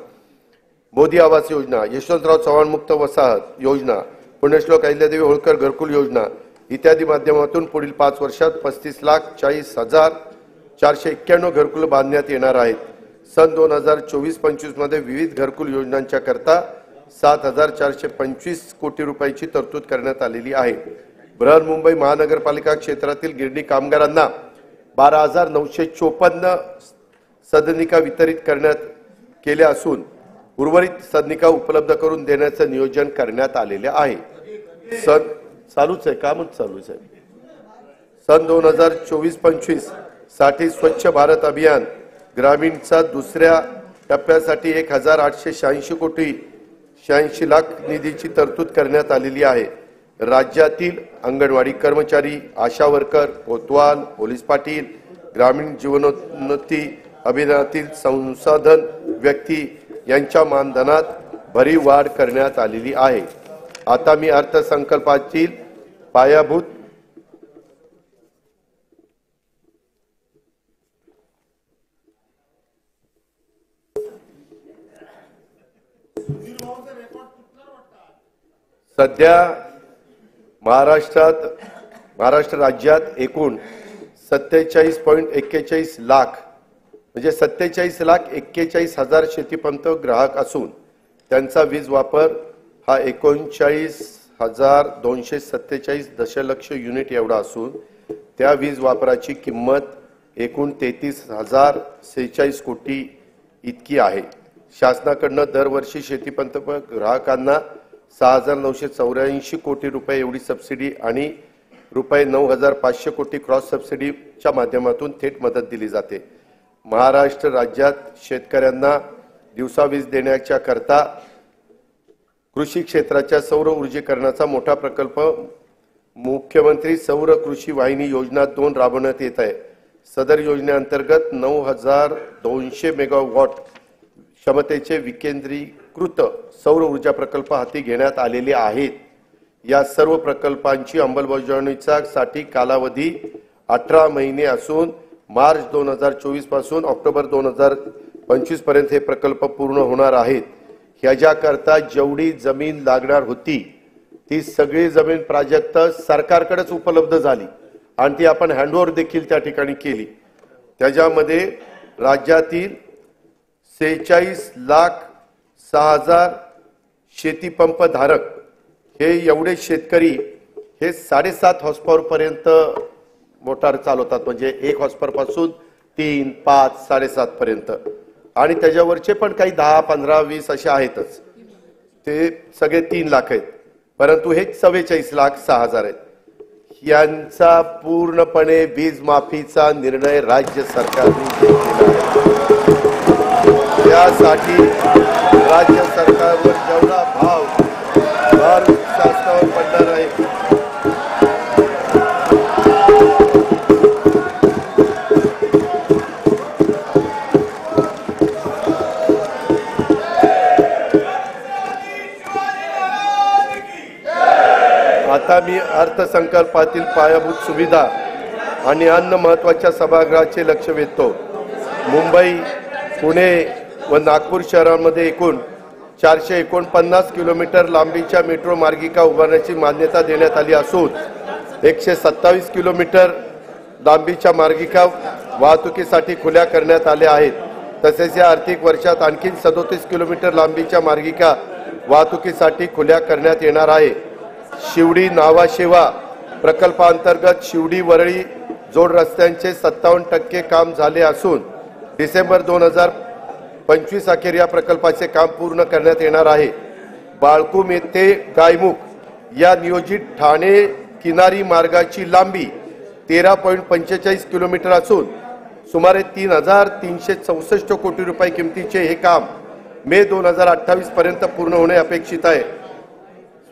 Speaker 1: मोदी आवास योजना, यशवंतराव चव्हाण मुक्त वसाहत योजना, पुण्यश्लोक अहिल्यादेवी होळकर घरकुल योजना इत्यादी माध्यमातून पुढील 5 वर्षात 35,40,491 घरकुल बांधण्यात येणार आहेत। सन 2024-25 मध्ये विविध घरकुल योजनांच्या करता 7,425 कोटी रुपयांची तरतूद करण्यात आलेली आहे। बृहन्मुंबई महानगरपालिका क्षेत्रातील गिरणी कामगारांना 12,954 सदनिका वितरित करण्यात केल्या असून उर्वरित सदनिका उपलब्ध करून देण्याचे नियोजन करण्यात आलेले आहे। चालूच आहे, कामच चालूच आहे। सन 2024-25 साठी स्वच्छ भारत अभियान ग्रामीणचा दुसऱ्या टप्प्यासाठी 1,886 कोटी 86 लाख निधीची तरतूद करण्यात आलेली आहे। राज्यातील अंगणवाडी कर्मचारी, आशा वर्कर, कोतवाल, पोलीस पाटील, ग्रामीण जीवनोन्नती अभियानातील संसाधन व्यक्ती यांच्या मानधनात भरीव वाढ करण्यात आलेली आहे। आता मी अर्थसंकल्पातील पायाभूत सध्या महाराष्ट्र राज्यात एकूण 47.41 लाख म्हणजे 47,41,000 शेतीपंप ग्राहक असून त्यांचा वीज वापर हा 39,247 दशलक्ष युनिट एवढा असून त्या वीज वापराची किंमत एकूण 33,046 कोटी इतकी आहे। शासनाकडून दरवर्षी शेतीपंप ग्राहकांना 6,984 कोटी रुपये एवढी सबसिडी आणि रुपये 9,500 कोटी क्रॉस सबसिडीच्या माध्यमातून थेट मदत दिली जाते। महाराष्ट्र राज्यात शेतकऱ्यांना दिवसा वीज देण्याच्या करता कृषी क्षेत्राच्या सौर ऊर्जीकरणाचा मोठा प्रकल्प मुख्यमंत्री सौर कृषी वाहिनी योजना 2 राबवण्यात येत आहे। सदर योजनेअंतर्गत 9,200 मेगावॉट क्षमतेचे विकेंद्रीकृत सौर ऊर्जा प्रकल्प हाती घेण्यात आलेले आहेत। या सर्व प्रकल्पांची अंमलबजावणीचा साठी कालावधी 18 महिने असून मार्च 2024 पासून ऑक्टोबर 2025 पर्यंत हे प्रकल्प पूर्ण होणार आहेत। ह्याच्याकरता जेवढी जमीन लागणार होती ती सगळी जमीन प्राजक्त सरकारकडेच उपलब्ध झाली आणि ती आपण हँडओव्हर देखील त्या ठिकाणी केली। त्याच्यामध्ये राज्यातील 46,06,000 शेतीपंप धारक हे एवढे शेतकरी हे 7.5 हॉर्सपॉवर पर्यंत मोटार चालवतात, म्हणजे 1 हॉर्सपॉवर पासून 3, 5, 7.5 पर्यंत आणि त्याच्यावरचे पण काही 10, 15, 20 असे आहेतच। ते सगळे 3 लाख आहेत, परंतु हे 44,06,000 आहेत। यांचा पूर्णपणे वीज माफीचा निर्णय राज्य सरकारने घेतलेला आहे। त्यासाठी राज्य सरकारवर जेवढा भार शासनावर पडणार आहे आता मी अर्थसंकल्पातील पायाभूत सुविधा आणि अन्य महत्त्वाच्या सभागृहाचे लक्ष वेधतो। मुंबई, पुणे व नागपूर शहरांमध्ये एकूण 449 किलोमीटर लांबीच्या मेट्रो मार्गिका उभारण्याची मान्यता देण्यात आली असून 127 किलोमीटर लांबीच्या मार्गिका वाहतुकीसाठी खुल्या करण्यात आल्या आहेत। तसेच या आर्थिक वर्षात आणखी 37 किलोमीटर लांबीच्या मार्गिका वाहतुकीसाठी खुल्या करण्यात येणार आहे। शिवडी नावाशेवा प्रकल्पांतर्गत शिवडी वरळी जोड रस्त्यांचे 57% काम झाले असून डिसेंबर 2025 अखेर या प्रकल्पाचे काम पूर्ण करण्यात येणार आहे। बाळकुम येथे गायमुख या नियोजित ठाणे किनारी मार्गाची लांबी 13.45 किलोमीटर असून सुमारे 3,364 कोटी रुपये किमतीचे हे काम मे 2028 पर्यंत पूर्ण होणे अपेक्षित आहे।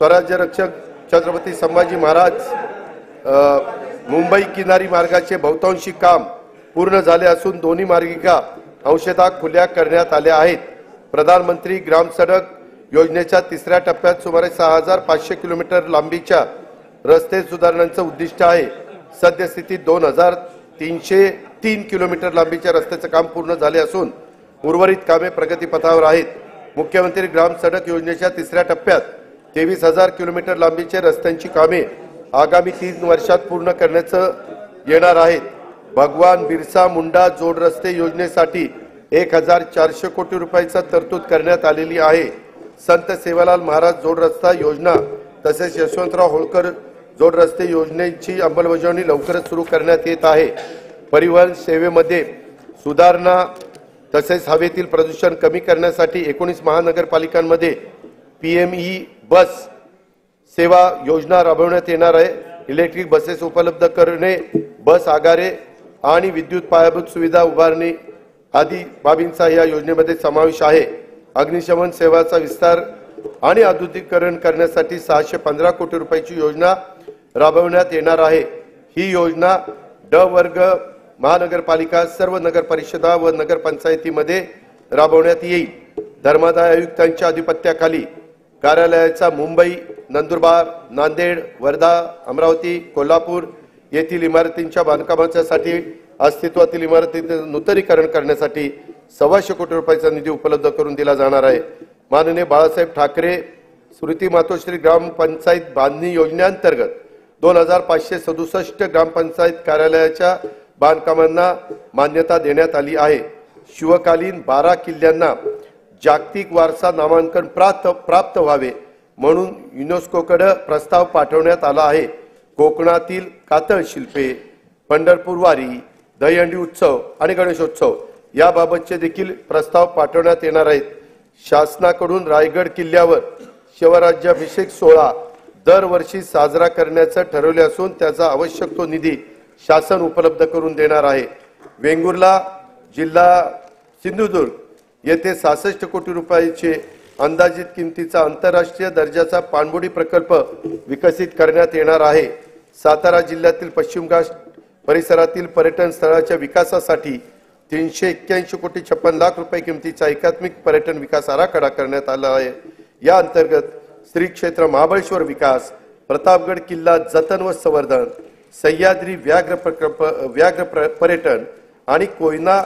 Speaker 1: स्वराज्य रक्षक छत्रपती संभाजी महाराज मुंबई किनारी मार्गाचे बहुतांशी काम पूर्ण झाले असून दोन्ही मार्गिका अंशतः खुल्या करण्यात आल्या आहेत। प्रधानमंत्री ग्राम सडक योजनेच्या तिसऱ्या टप्प्यात सुमारे 6,500 किलोमीटर लांबीच्या रस्ते सुधारणांचे उद्दिष्ट आहे। सद्यस्थितीत 2,303 किलोमीटर लांबीच्या रस्त्याचे काम पूर्ण झाले असून उर्वरित कामे प्रगतीपथावर आहेत। मुख्यमंत्री ग्राम सडक योजनेच्या तिसऱ्या टप्प्यात 23,000 किलोमीटर लांबीच्या रस्त्यांची कामे आगामी 3 वर्षात पूर्ण करण्यात येणार आहेत। भगवान बिरसा मुंडा जोड रस्ते योजनेसाठी 1,400 कोटी रुपयाची तरतूद करण्यात आलेली आहे। संत सेवालाल महाराज जोड रस्ता योजना तसेच यशवंतराव होळकर जोड रस्ते योजनेची अंमलबजावणी लवकरच सुरू करण्यात येत आहे। परिवहन सेवेमध्ये सुधारणा तसेच हवेतील प्रदूषण कमी करण्यासाठी 19 महानगरपालिकांमध्ये पीएमई बस सेवा योजना राबवण्यात येणार आहे। इलेक्ट्रिक बसेस उपलब्ध करणे, बस आगारे आणि विद्युत पायाभूत सुविधा उभारणी आदी बाबींचा या योजनेमध्ये समावेश आहे। अग्निशमन सेवाचा विस्तार आणि आधुनिकीकरण करण्यासाठी 615 कोटी रुपयाची योजना राबवण्यात येणार आहे। ही योजना ड वर्ग महानगरपालिका सर्व नगर परिषदा व नगरपंचायतीमध्ये राबवण्यात येईल। धर्मादाय आयुक्तांच्या अधिपत्याखाली कार्यालयाचा मुंबई, नंदुरबार, नांदेड, वर्धा, अमरावती, कोल्हापूर येथील इमारतींच्या बांधकामासाठी अस्तित्वातील इमारतींचे नूतनीकरण करण्यासाठी 125 कोटी रुपयाचा निधी उपलब्ध करून दिला जाणार आहे। माननीय बाळासाहेब ठाकरे स्मृती मातोश्री ग्रामपंचायत बांधणी योजनेअंतर्गत 2,567 ग्रामपंचायत कार्यालयाच्या बांधकामांना मान्यता देण्यात आली आहे। शिवकालीन 12 किल्ल्यांना जागतिक वारसा नामांकन प्राप्त व्हावे म्हणून युनेस्कोकडे प्रस्ताव पाठवण्यात आला आहे। कोकणातील कातळ शिल्पे, पंढरपूर वारी, दहीहंडी उत्सव आणि गणेशोत्सव याबाबतचे देखील प्रस्ताव पाठवण्यात येणार आहेत। शासनाकडून रायगड किल्ल्यावर शिवराज्याभिषेक सोहळा दरवर्षी साजरा करण्याचे ठरवले असून त्याचा आवश्यक तो निधी शासन उपलब्ध करून देणार आहे। वेंगुर्ला जिल्हा सिंधुदुर्ग येथे 66 कोटी रुपयाचे अंदाजित किमतीचा आंतरराष्ट्रीय दर्जाचा पाणबुडी प्रकल्प विकसित करण्यात येणार आहे। सातारा जिल्ह्यातील पश्चिम घाट परिसरातील पर्यटन स्थळाच्या विकासासाठी 381 कोटी 56 लाख रुपये किमतीचा एकात्मिक पर्यटन विकास आराखडा करण्यात आला आहे। या अंतर्गत श्री क्षेत्र महाबळेश्वर विकास, प्रतापगड किल्ला जतन व संवर्धन, सह्याद्री व्याघ्र पर्यटन आणि कोयना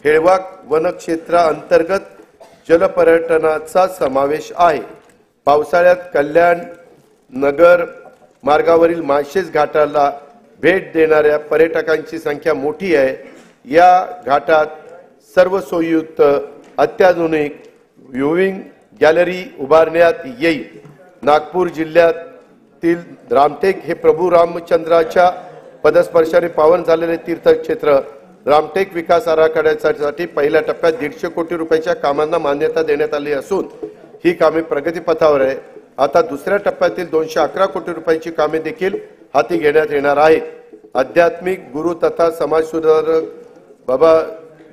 Speaker 1: हेळवाक वनक्षेत्रा अंतर्गत जलपर्यटनाचा समावेश आहे। पावसाळ्यात कल्याण नगर मार्गावरील माळशेज घाटाला भेट देणाऱ्या पर्यटकांची संख्या मोठी आहे। या घाटात सर्व सोयीयुक्त अत्याधुनिक व्ह्यूइंग गॅलरी उभारण्यात येईल। नागपूर जिल्ह्यातील रामटेक हे प्रभू रामचंद्राच्या पदस्पर्शाने पावन झालेले तीर्थक्षेत्र रामटेक विकास आराखड्यासाठी पहिल्या टप्प्यात 150 कोटी रुपयाच्या कामांना मान्यता देण्यात आली असून ही कामे प्रगतीपथावर आहे। आता दुसऱ्या टप्प्यातील 211 कोटी रुपयाची कामे देखील हाती घेण्यात येणार आहेत। आध्यात्मिक गुरु तथा समाजसुधारक बाबा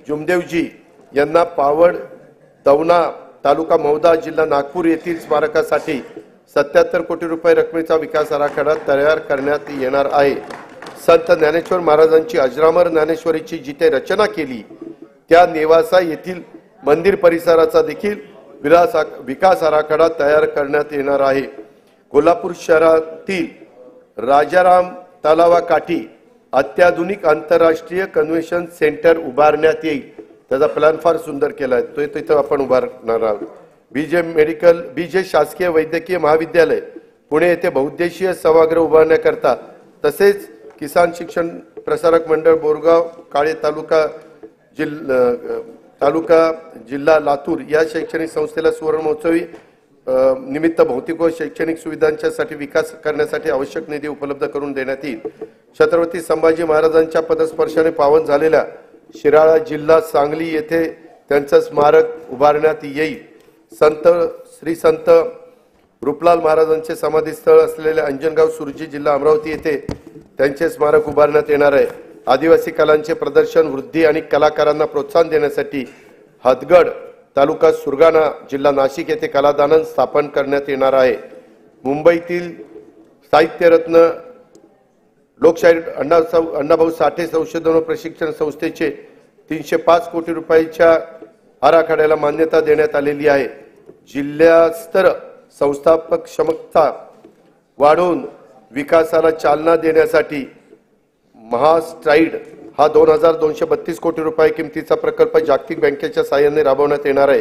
Speaker 1: जुमदेवजी यांना पावड दवना तालुका मौदा जिल्हा नागपूर येथील स्मारकासाठी 77 कोटी रुपये रकमेचा विकास आराखडा तयार करण्यात येणार आहे। संत ज्ञानेश्वर महाराजांची अजरामर ज्ञानेश्वरीची जिथे रचना केली त्या नेवासा येथील मंदिर परिसराचा देखील विकास आराखडा तयार करण्यात येणार आहे। कोल्हापूर शहरातील राजाराम तलावाकाठी अत्याधुनिक आंतरराष्ट्रीय कन्व्हेन्शन सेंटर उभारण्यात येईल। त्याचा प्लॅन फार सुंदर केला आहे, तो तिथे आपण उभारणार आहोत। बीजे शासकीय वैद्यकीय महाविद्यालय पुणे येथे बहुउद्देशीय सभागृह उभारण्याकरता तसेच किसान शिक्षण प्रसारक मंडळ बोरगाव काळे तालुका जिल्हा लातूर या शैक्षणिक संस्थेला सुवर्ण महोत्सवी निमित्त भौतिक व शैक्षणिक सुविधांसाठी विकास करण्यासाठी आवश्यक निधी उपलब्ध करून देण्यात येईल। छत्रपती संभाजी महाराजांच्या पदस्पर्शाने पावन झालेल्या शिराळा जिल्हा सांगली येथे त्यांचे स्मारक उभारण्यात येईल। श्री संत रूपलाल महाराजांचे समाधीस्थळ असलेल्या अंजनगाव सुरजी जिल्हा अमरावती येथे त्यांचे स्मारक उभारण्यात येणार आहे। आदिवासी कलांचे प्रदर्शन वृद्धी आणि कलाकारांना प्रोत्साहन देण्यासाठी हदगड तालुका सुरगाणा जिल्हा नाशिक येथे कलादालन स्थापन करण्यात येणार आहे। मुंबईतील साहित्यरत्न लोकशाहीर अण्णाभाऊ साठे संशोधन व प्रशिक्षण संस्थेचे 305 कोटी रुपयाच्या आराखड्याला मान्यता देण्यात आलेली आहे। जिल्हास्तर संस्थापक क्षमता वाढवून विकासाला चालना देण्यासाठी महास्ट्राईड हा 2232 कोटी रुपये किमतीचा प्रकल्प जागतिक बँकेच्या साहाय्याने राबवण्यात येणार आहे।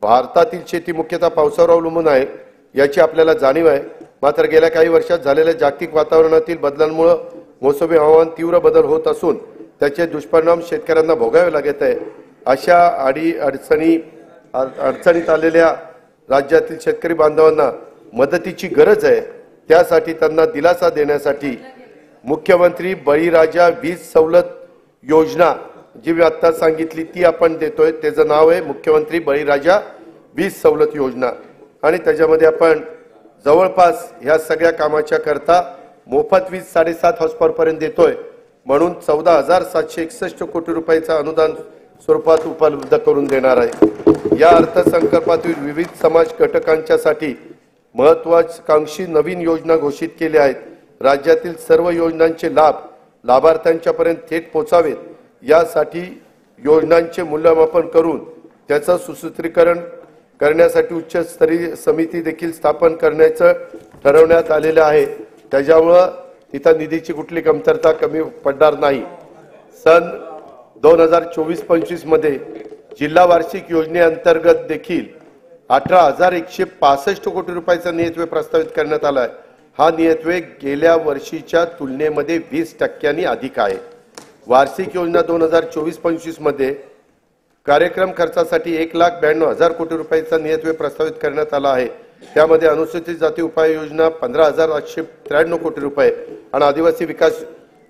Speaker 1: भारतातील शेती मुख्यतः पावसावर अवलंबून आहे याची आपल्याला जाणीव आहे। मात्र गेल्या काही वर्षात झालेल्या जागतिक वातावरणातील बदलांमुळे मोसमी हवामान तीव्र बदल होत असून त्याचे दुष्परिणाम शेतकऱ्यांना भोगावे लागत आहे। अशा अडचणीत आलेल्या राज्यातील शेतकरी बांधवांना मदतीची गरज आहे। त्यासाठी त्यांना दिलासा देण्यासाठी मुख्यमंत्री बळीराजा वीज सवलत योजना जी मी आता सांगितली ती आपण देतोय। त्याचं नाव आहे मुख्यमंत्री बळीराजा वीज सवलत योजना आणि त्याच्यामध्ये आपण जवळपास ह्या सगळ्या कामाच्या करता मोफत वीज 7.5 हॉर्सपावर पर्यंत देतोय म्हणून 14,761 कोटी रुपयाचं अनुदान स्वरूपात उपलब्ध करून देणार आहे। या अर्थसंकल्पातील विविध समाज घटकांच्यासाठी महत्त्वाकांक्षी नवीन योजना घोषित केल्या आहेत। राज्यातील सर्व योजनांचे लाभ लाभार्थ्यांच्यापर्यंत थेट पोहोचावेत यासाठी योजनांचे मूल्यमापन करून त्याचं सुसूत्रीकरण करण्यासाठी उच्चस्तरीय समिती देखील स्थापन करण्याचं ठरवण्यात आलेलं आहे। त्याच्यामुळे तिथं निधीची कुठली कमतरता कमी पडणार नाही। सन 2024-25 मध्ये जिल्हा वार्षिक योजनेअंतर्गत देखील 18,165 कोटी रुपयाचा नियतव्यय प्रस्तावित करण्यात आला आहे। हा नियतव्यय गेल्या वर्षीच्या तुलनेमध्ये 20% अधिक आहे। वार्षिक योजना 2024-25 मध्ये कार्यक्रम खर्चासाठी 1,92,000 कोटी रुपयाचा नियतव्यय प्रस्तावित करण्यात आला आहे। त्यामध्ये अनुसूचित जाती उपाय योजना 15,893 कोटी रुपये आणि आदिवासी विकास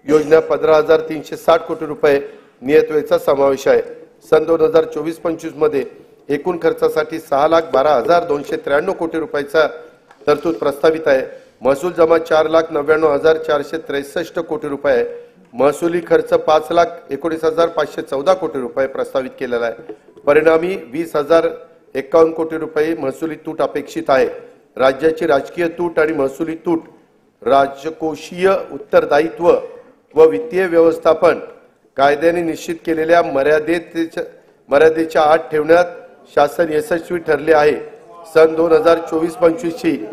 Speaker 1: योजना 15,360 कोटी रुपये नियतव्ययाचा समावेश आहे। सन 2024-25 मध्ये एकूण खर्चासाठी 6,12,293 कोटी रुपयाचा तरतूद प्रस्तावित आहे। महसूल जमा 4,99,463 कोटी रुपये, महसुली खर्च 5,19,514 कोटी रुपये प्रस्तावित केलेला आहे। परिणामी 20,051 कोटी रुपये महसुली तूट अपेक्षित आहे। राज्याची राजकीय तूट आणि महसुली तूट राजकोषीय उत्तरदायित्व व वित्तीय व्यवस्थापन कायद्याने निश्चित केलेल्या मर्यादेच्या आत ठेवण्यात शासन यशस्वी ठरले आहे। सन 2024-25 ची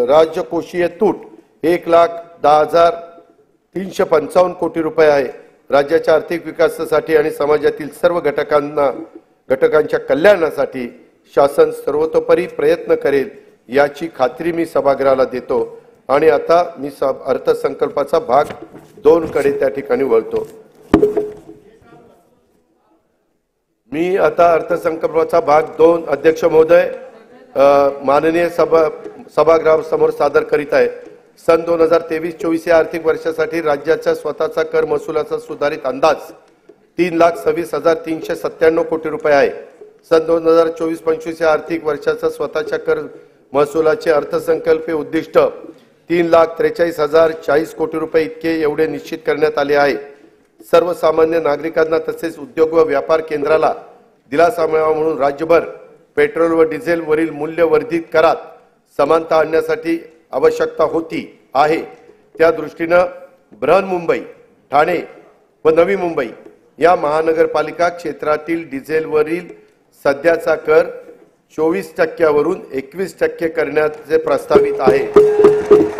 Speaker 1: राजकोषीय तूट 1,10,355 कोटी रुपये आहे। राज्याच्या आर्थिक विकासासाठी आणि समाजातील सर्व घटकांच्या कल्याणासाठी शासन सर्वतोपरी प्रयत्न करेल याची खात्री मी सभागृहाला देतो। आणि आता मी अर्थसंकल्पाचा भाग 2 कडे त्या ठिकाणी वळतो। मी आता अर्थसंकल्पाचा भाग 2 अध्यक्ष महोदय माननीय सभागृहासमोर सादर करीत आहे। सन 2023-24 या आर्थिक वर्षासाठी राज्याचा स्वतःचा कर महसुलाचा सुधारित अंदाज 3,26,397 कोटी रुपये आहे। सन 2024-25 या आर्थिक वर्षाचा स्वतःच्या कर महसुलाचे अर्थसंकल्पीय उद्दिष्ट 3,43,040 कोटी रुपये इतके एवढे निश्चित करण्यात आले आहे। सर्वसामान्य नागरिकांना तसेच उद्योग व व्यापार केंद्राला दिलासा मिळावा म्हणून राज्यभर पेट्रोल व डिझेल वरील मूल्यवर्धित करात समानता आणण्यासाठी आवश्यकता होती आहे। त्या दृष्टीने बृहन्मुंबई, ठाणे व नवी मुंबई या महानगरपालिका क्षेत्रातील डिझेलवरील सध्याचा कर 24% वरून 21% करण्याचे प्रस्तावित आहे।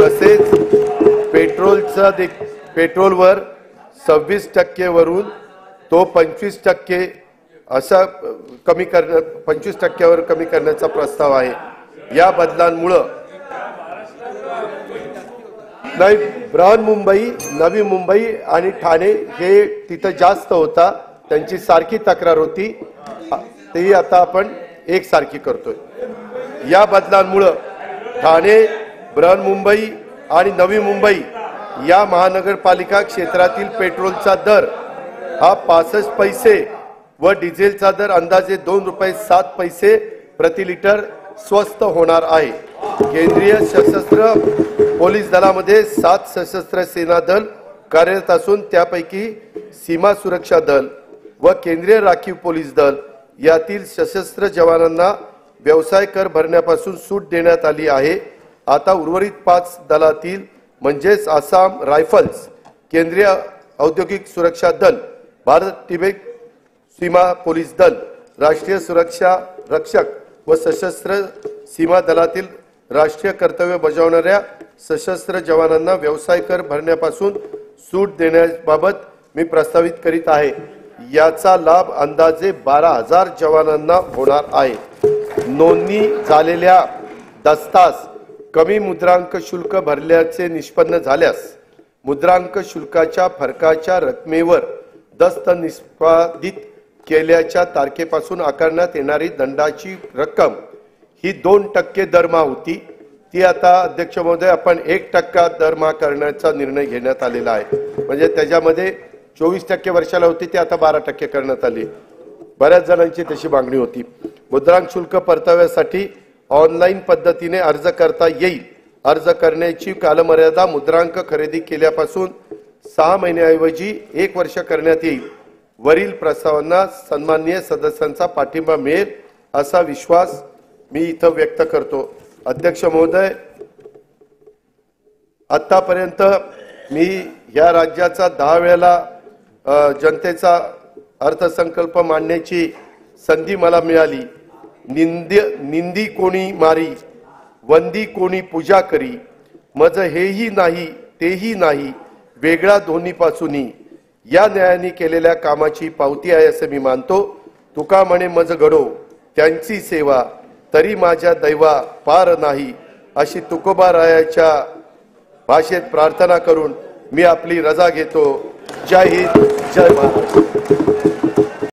Speaker 1: तसेच पेट्रोलवर 26% वरून तो 25% असा 25% वर कमी करण्याचा प्रस्ताव आहे। या बदलांमुळे नाही, बृहन्मुंबई, नवी मुंबई आणि ठाणे हे तिथं जास्त होता, त्यांची सारखी तक्रार होती, ती आता आपण एकसारखी करतोय। या बदलांमुळे ठाणे, बृहन्मुंबई आणि नवी मुंबई या महानगरपालिका क्षेत्रातील पेट्रोलचा दर हा 65 पैसे व डिझेलचा दर अंदाजे 2 रुपये 7 पैसे प्रति लिटर स्वस्त होणार आहे। केंद्रीय सशस्त्र पोलीस दलामध्ये 7 सशस्त्र सेना दल कार्यरत असून त्यापैकी सीमा सुरक्षा दल व केंद्रीय राखीव पोलीस दल यातील सशस्त्र जवानांना व्यवसाय कर भरण्यापासून सूट देण्यात आली आहे। आता उर्वरित 5 दलातील म्हणजेच आसाम रायफल्स, केंद्रीय औद्योगिक सुरक्षा दल, भारत तिबेट सीमा पोलीस दल, राष्ट्रीय सुरक्षा रक्षक व सशस्त्र सीमा दलातील राष्ट्रीय कर्तव्य बजावणाऱ्या सशस्त्र जवानांना व्यवसाय कर भरण्यापासून सूट देण्याबाबत मी प्रस्तावित करीत आहे। याचा लाभ अंदाजे 12,000 जवानांना होणार आहे। नोंदणी झालेल्या दस्तास कमी मुद्रांक शुल्क भरल्याचे निष्पन्न झाल्यास मुद्रांक शुल्काच्या फरकाच्या रकमेवर दस्त निष्पादित केल्याच्या तारखेपासून आकारण्यात येणारी दंडाची रक्कम ही 2% दरमहा होती, ती आता अध्यक्ष महोदय आपण 1% दरमहा करण्याचा निर्णय घेण्यात आलेला आहे। म्हणजे त्याच्यामध्ये 24% वर्षाला होती, ती आता 12% करण्यात आली। बऱ्याच जणांची तशी मागणी होती। मुद्रांक शुल्क परताव्यासाठी ऑनलाईन पद्धतीने अर्ज करता येईल। अर्ज करण्याची कालमर्यादा मुद्रांक खरेदी केल्यापासून 6 महिन्याऐवजी 1 वर्ष करण्यात येईल। वरील प्रस्तावांना सन्माननीय सदस्यांचा पाठिंबा मिळेल असा विश्वास मी इथं व्यक्त करतो। अध्यक्ष महोदय, आतापर्यंत मी या राज्याचा 10 वेळेला जनतेचा अर्थसंकल्प मांडण्याची संधी मला मिळाली। निंदी कोणी मारी, वंदी कोणी पूजा करी, मज हेही नाही तेही नाही, वेगळा दोन्हीपासूनही या न्यायाने केलेल्या कामाची पावती आहे असे मी मानतो। तुका म्हणे मज घडो त्यांची सेवा, तरी माझ्या दैवा पार नाही, अशी तुकोबारायाच्या भाषेत प्रार्थना करून मी आपली रजा घेतो। जय हिंद, जय महाराष्ट्र।